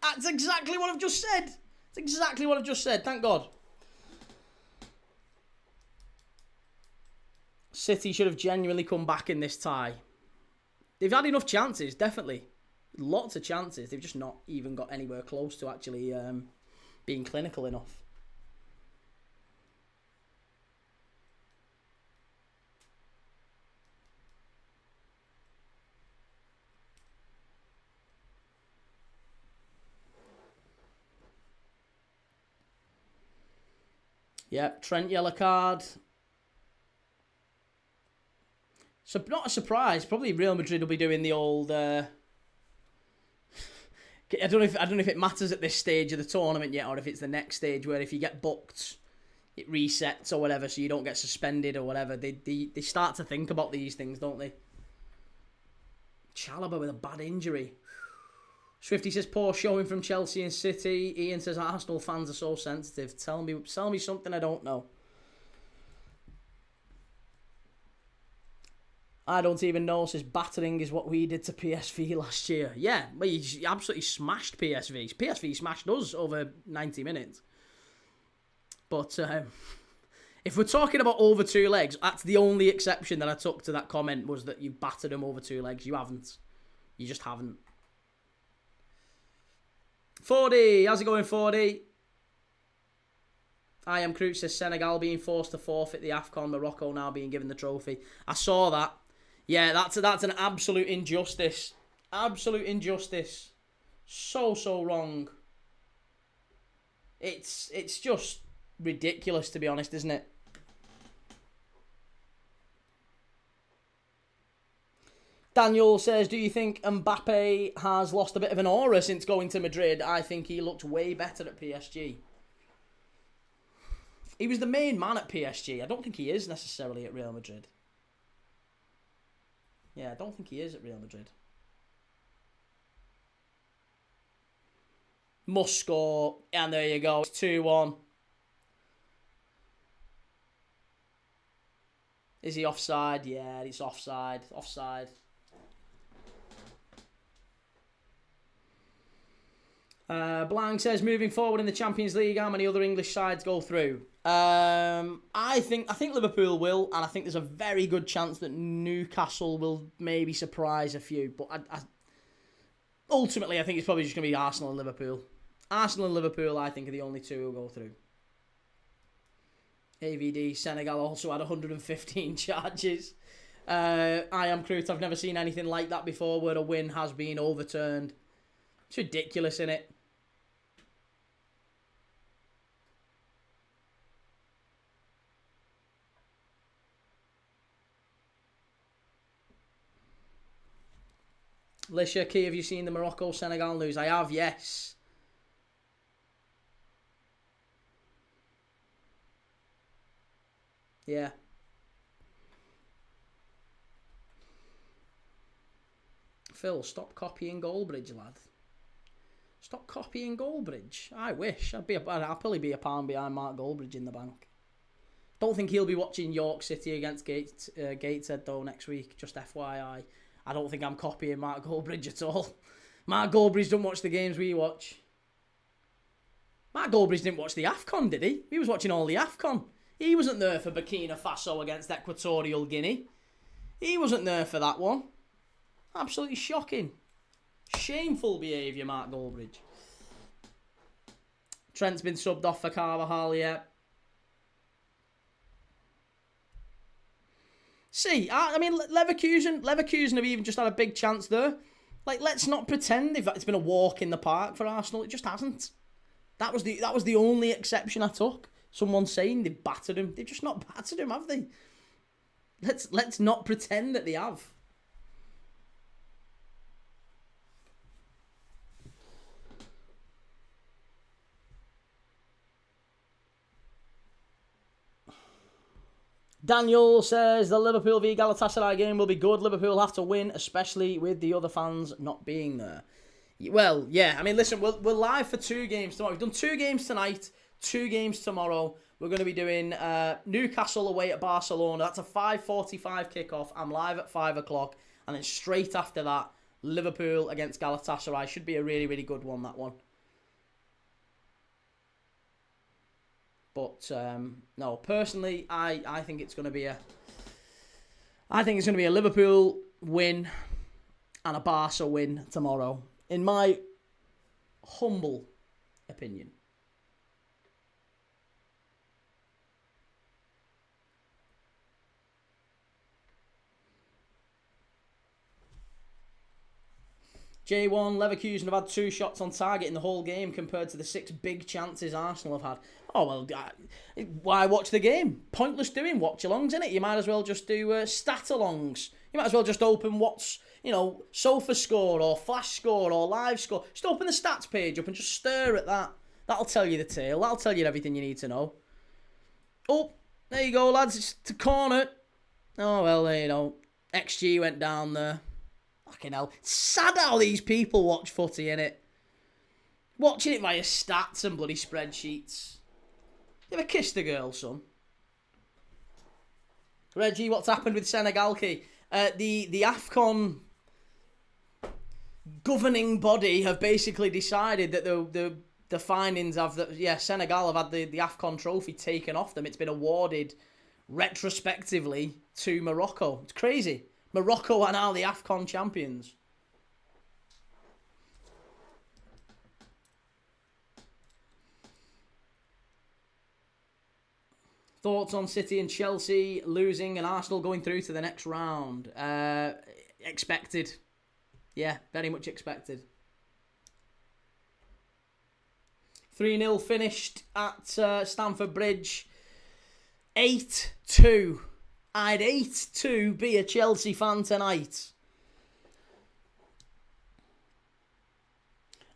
that's exactly what I've just said. It's exactly what I've just said. Thank God. City should have genuinely come back in this tie. They've had enough chances, definitely. Lots of chances. They've just not even got anywhere close to actually being clinical enough. Yep, Trent yellow card. So not a surprise. Probably Real Madrid will be doing the old. I don't know if it matters at this stage of the tournament yet, or if it's the next stage where if you get booked, it resets or whatever, so you don't get suspended or whatever. They start to think about these things, don't they? Chalobah with a bad injury. Swifty says poor showing from Chelsea and City. Ian says Arsenal fans are so sensitive. Tell me something I don't know. I don't even know, says battering is what we did to PSV last year. Yeah, we absolutely smashed PSV. PSV smashed us over 90 minutes. But if we're talking about over 2 legs, that's the only exception that I took to that comment, was that you battered them over 2 legs. You haven't. You just haven't. 40, how's it going, 40? I am Crouch says Senegal being forced to forfeit the AFCON, Morocco now being given the trophy. I saw that. Yeah, that's an absolute injustice. Absolute injustice. So wrong. It's just ridiculous, to be honest, isn't it? Daniel says, do you think Mbappe has lost a bit of an aura since going to Madrid? I think he looked way better at PSG. He was the main man at PSG. I don't think he is necessarily at Real Madrid. Yeah, I don't think he is at Real Madrid. Must score. And there you go. It's 2-1. Is he offside? Yeah, it's offside. Offside. Blank says, moving forward in the Champions League, how many other English sides go through? I think Liverpool will, and I think there's a very good chance that Newcastle will maybe surprise a few. But ultimately, I think it's probably just going to be Arsenal and Liverpool. Arsenal and Liverpool, I think, are the only two who will go through. AVD, Senegal also had 115 charges. I am Crute. I've never seen anything like that before, where a win has been overturned. It's ridiculous, isn't it? Lisha, Key, have you seen the Morocco-Senegal news? I have, yes. Yeah. Phil, stop copying Goldbridge, lad. Stop copying Goldbridge. I wish. I'd happily be a pound behind Mark Goldbridge in the bank. Don't think he'll be watching York City against Gateshead, though, next week. Just FYI. I don't think I'm copying Mark Goldbridge at all. Mark Goldbridge don't watch the games we watch. Mark Goldbridge didn't watch the AFCON, did he? He was watching all the AFCON. He wasn't there for Burkina Faso against Equatorial Guinea. He wasn't there for that one. Absolutely shocking. Shameful behaviour, Mark Goldbridge. Trent's been subbed off for Carvajal, yeah. See, I mean, Leverkusen have even just had a big chance there. Like, let's not pretend it's been a walk in the park for Arsenal. It just hasn't. That was the only exception I took. Someone saying they've battered him. They've just not battered him, have they? Let's not pretend that they have. Daniel says the Liverpool v Galatasaray game will be good. Liverpool have to win, especially with the other fans not being there. Well, yeah. I mean, listen, we're live for 2 games tomorrow. We've done 2 games tonight, 2 games tomorrow. We're going to be doing Newcastle away at Barcelona. That's a 5:45 kickoff. I'm live at 5 o'clock. And then straight after that, Liverpool against Galatasaray. Should be a really, really good one, that one. But no, personally, I think it's going to be a Liverpool win and a Barca win tomorrow, in my humble opinion. J1, Leverkusen have had 2 shots on target in the whole game compared to the 6 big chances Arsenal have had. Oh, well, why watch the game? Pointless doing watch-alongs, isn't it? You might as well just do stat-alongs. You might as well just open Sofa Score or Flash Score or Live Score. Just open the stats page up and just stare at that. That'll tell you the tale. That'll tell you everything you need to know. Oh, there you go, lads. It's to corner. Oh, well, there you know. XG went down there. Fucking hell. It's sad how these people watch footy, innit? Watching it via stats and bloody spreadsheets. You ever kissed a girl, son? Reggie, what's happened with Senegal, Key? The AFCON governing body have basically decided that the findings of Senegal have had the AFCON trophy taken off them. It's been awarded retrospectively to Morocco. It's crazy. Morocco are now the AFCON champions. Thoughts on City and Chelsea losing and Arsenal going through to the next round? Expected. Yeah, very much expected. 3-0 finished at Stamford Bridge. 8-2. I'd 8-2 be a Chelsea fan tonight.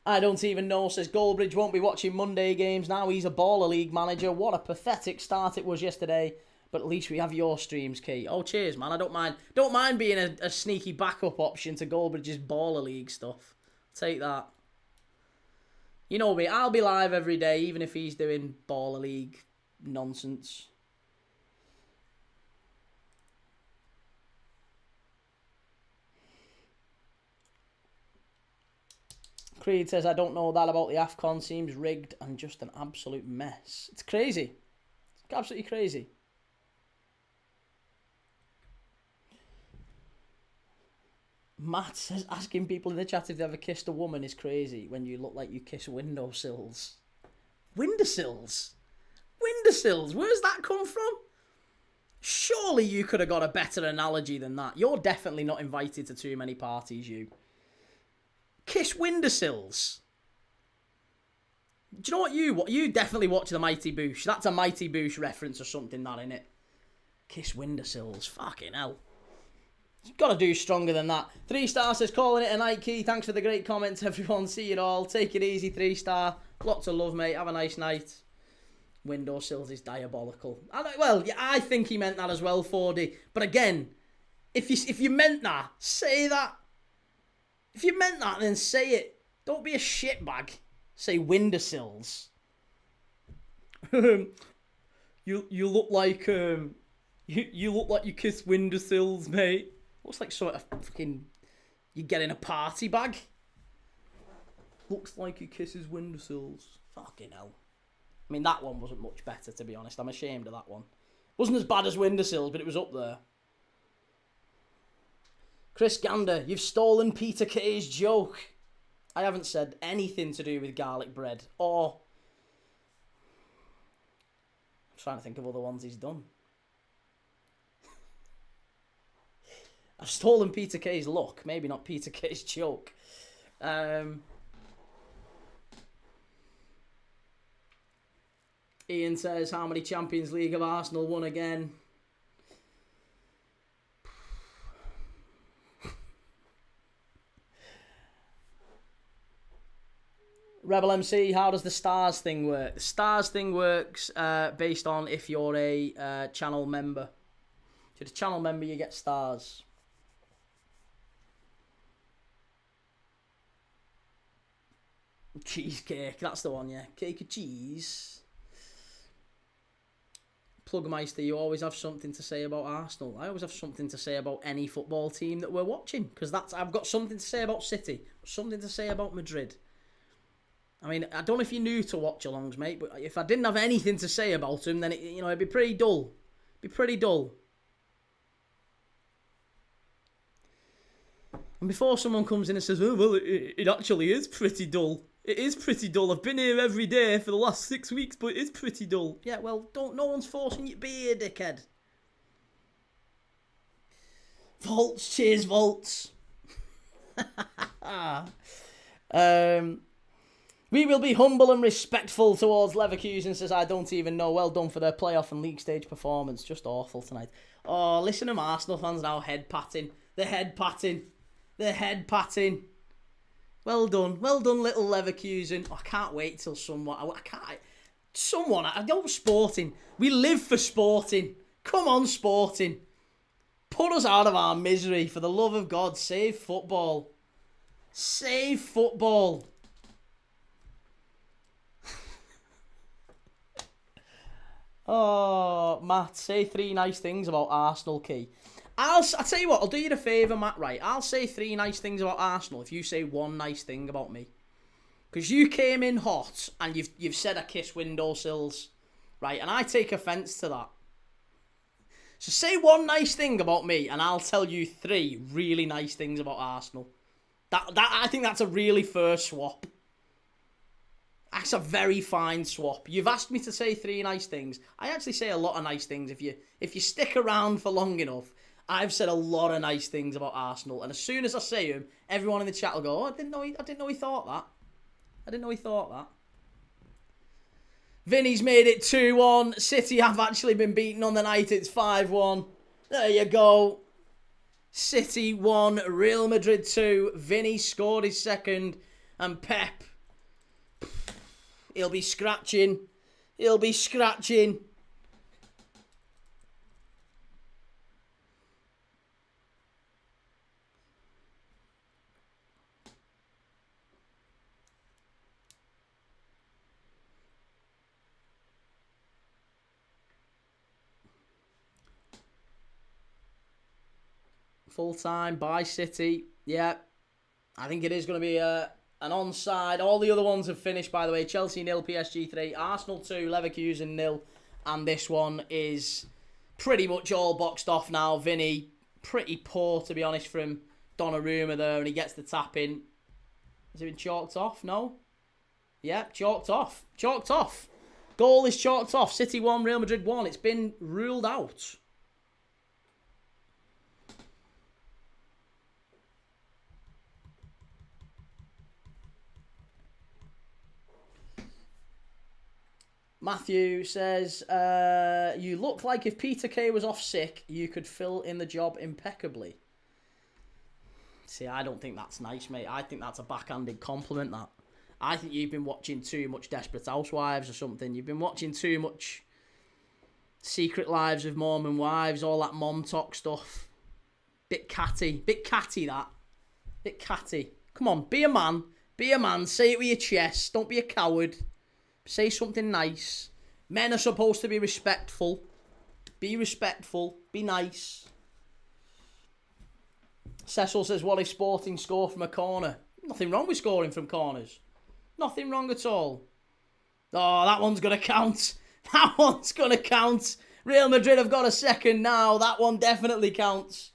I don't even know, says Goldbridge won't be watching Monday games now. He's a baller league manager. What a pathetic start it was yesterday. But at least we have your streams, Key. Oh, cheers, man. I don't mind being a sneaky backup option to Goldbridge's baller league stuff. Take that. You know me, I'll be live every day, even if he's doing baller league nonsense. Creed says, I don't know that about the AFCON. Seems rigged and just an absolute mess. It's crazy. It's absolutely crazy. Matt says, asking people in the chat if they ever kissed a woman is crazy when you look like you kiss windowsills. Windowsills? Windowsills? Where's that come from? Surely you could have got a better analogy than that. You're definitely not invited to too many parties, you. Kiss windowsills. Do you know what you definitely watch the Mighty Boosh. That's a Mighty Boosh reference or something, that, innit? Kiss windowsills. Fucking hell. You've got to do stronger than that. 3 stars says, calling it a night, Key. Thanks for the great comments, everyone. See you all. Take it easy, 3 star. Lots of love, mate. Have a nice night. Windowsills is diabolical. Well, yeah, I think he meant that as well, Fordy. But again, if you meant that, say that. If you meant that, then say it. Don't be a shitbag. Say windowsills. You look like you look like you kiss windowsills, mate. Looks like sort of fucking you get in a party bag. Looks like he kisses windowsills. Fucking hell. I mean, that one wasn't much better, to be honest. I'm ashamed of that one. Wasn't as bad as windowsills, but it was up there. Chris Gander, you've stolen Peter Kay's joke. I haven't said anything to do with garlic bread or... I'm trying to think of other ones he's done. I've stolen Peter Kay's look. Maybe not Peter Kay's joke. Ian says, how many Champions League have Arsenal won again? Rebel MC, how does the stars thing work? The stars thing works based on if you're a channel member. If you're a channel member, you get stars. Cheesecake, that's the one, yeah. Cake of cheese. Plugmeister, you always have something to say about Arsenal. I always have something to say about any football team that we're watching. Because I've got something to say about City. Something to say about Madrid. I mean, I don't know if you're new to Watchalongs, mate, but if I didn't have anything to say about them, then it'd be pretty dull. It'd be pretty dull. And before someone comes in and says, oh, well, it actually is pretty dull. It is pretty dull. I've been here every day for the last 6 weeks, but it is pretty dull. Yeah, well, no one's forcing you to be here, dickhead. Volts, cheers, Volts. We will be humble and respectful towards Leverkusen, says I don't even know. Well done for their playoff and league stage performance. Just awful tonight. Oh, listen to them Arsenal fans now head patting. They're head patting. They're head patting. Well done, little Leverkusen. Oh, I can't wait till someone. I don't Sporting. We live for Sporting. Come on, Sporting. Put us out of our misery. For the love of God, save football. Save football. Oh, Matt, say 3 nice things about Arsenal, Key. I'll tell you what, I'll do you a favour, Matt, right? I'll say 3 nice things about Arsenal if you say 1 nice thing about me. Because you came in hot and you've said I kiss windowsills, right? And I take offence to that. So say 1 nice thing about me and I'll tell you 3 really nice things about Arsenal. I think that's a really fair swap. That's a very fine swap. You've asked me to say 3 nice things. I actually say a lot of nice things. If you stick around for long enough, I've said a lot of nice things about Arsenal. And as soon as I say them, everyone in the chat will go, oh, I didn't know he thought that. I didn't know he thought that. Vinny's made it 2-1. City have actually been beaten on the night. It's 5-1. There you go. City 1, Real Madrid 2. Vinny scored his second. And Pep, he'll be scratching. He'll be scratching. Full time by City. Yeah. I think it is going to be a an onside. All the other ones have finished, by the way. Chelsea 0, PSG 3, Arsenal 2, Leverkusen 0. And this one is pretty much all boxed off now. Vinny, pretty poor, to be honest, from Donnarumma there. And he gets the tap in. Has it been chalked off? No? Yep, chalked off. Chalked off. Goal is chalked off. City 1, Real Madrid 1. It's been ruled out. Matthew says, you look like if Peter Kay was off sick, you could fill in the job impeccably. See, I don't think that's nice, mate. I think that's a backhanded compliment, that. I think you've been watching too much Desperate Housewives or something. You've been watching too much Secret Lives of Mormon Wives, all that mom talk stuff. Bit catty. Bit catty, that. Bit catty. Come on, be a man. Be a man. Say it with your chest. Don't be a coward. Say something nice. Men are supposed to be respectful. Be respectful. Be nice. Cecil says, what if Sporting score from a corner? Nothing wrong with scoring from corners. Nothing wrong at all. Oh, that one's going to count. That one's going to count. Real Madrid have got a second now. That one definitely counts.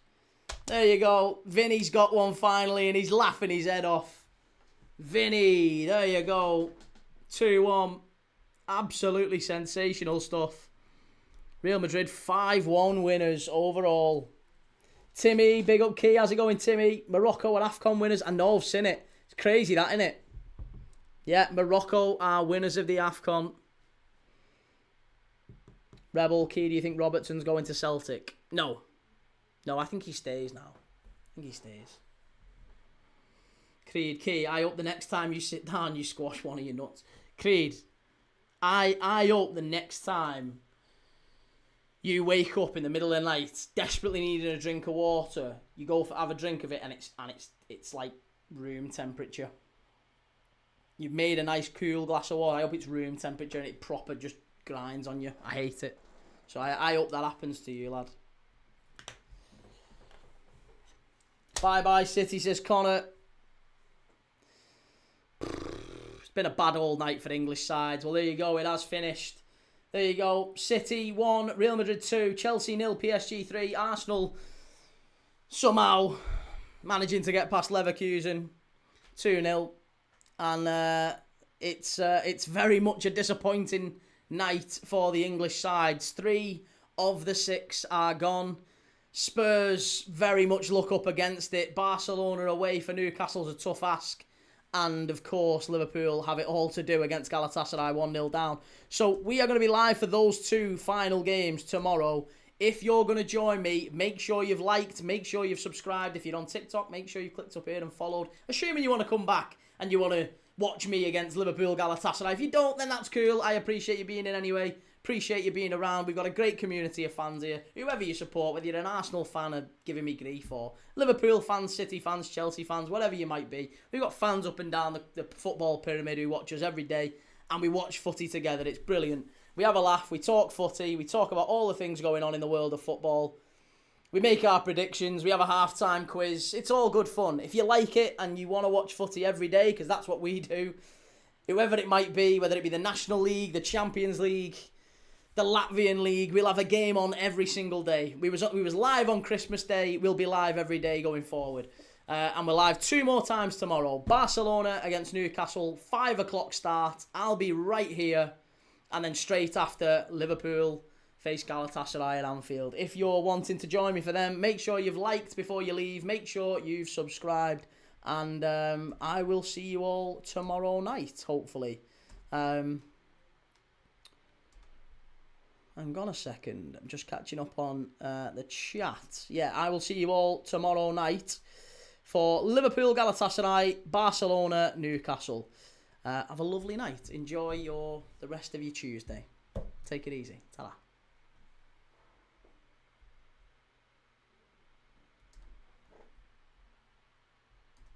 There you go. Vinny's got one finally and he's laughing his head off. Vinny, there you go. 2-1. Absolutely sensational stuff. Real Madrid 5-1 winners overall. Timmy, big up Key. How's it going, Timmy? Morocco are AFCON winners. I know, I've seen it. It's crazy, that, isn't it? Yeah, Morocco are winners of the AFCON. Rebel, Key, do you think Robertson's going to Celtic? No. No, I think he stays now. I think he stays. Creed, Key, I hope the next time you sit down you squash one of your nuts. Creed, I hope the next time you wake up in the middle of the night, desperately needing a drink of water, you go for have a drink of it, and it's like room temperature. You've made a nice cool glass of water. I hope it's room temperature and it proper just grinds on you. I hate it. So I hope that happens to you, lad. Bye-bye, City, says Connor. It's been a bad all night for English sides. Well, there you go. It has finished. There you go. City 1, Real Madrid 2, Chelsea 0, PSG 3, Arsenal somehow managing to get past Leverkusen 2-0. And it's very much a disappointing night for the English sides. 3 of the 6 are gone. Spurs very much look up against it. Barcelona away for Newcastle's a tough ask. And, of course, Liverpool have it all to do against Galatasaray 1-0 down. So we are going to be live for those 2 final games tomorrow. If you're going to join me, make sure you've liked, make sure you've subscribed. If you're on TikTok, make sure you clicked up here and followed. Assuming you want to come back and you want to watch me against Liverpool Galatasaray. If you don't, then that's cool. I appreciate you being in anyway. Appreciate you being around. We've got a great community of fans here. Whoever you support, whether you're an Arsenal fan or giving me grief, or Liverpool fans, City fans, Chelsea fans, whatever you might be. We've got fans up and down the football pyramid who watch us every day, and we watch footy together. It's brilliant. We have a laugh. We talk footy. We talk about all the things going on in the world of football. We make our predictions. We have a half-time quiz. It's all good fun. If you like it and you want to watch footy every day, because that's what we do, whoever it might be, whether it be the National League, the Champions League, the Latvian League, we'll have a game on every single day. We was live on Christmas Day. We'll be live every day going forward. And we're live 2 more times tomorrow. Barcelona against Newcastle, 5 o'clock start. I'll be right here. And then straight after, Liverpool face Galatasaray at Anfield. If you're wanting to join me for them, make sure you've liked before you leave. Make sure you've subscribed. And I will see you all tomorrow night, hopefully. Hang on a second. I'm just catching up on the chat. Yeah, I will see you all tomorrow night for Liverpool, Galatasaray, Barcelona, Newcastle. Have a lovely night. Enjoy the rest of your Tuesday. Take it easy. Ta-ra.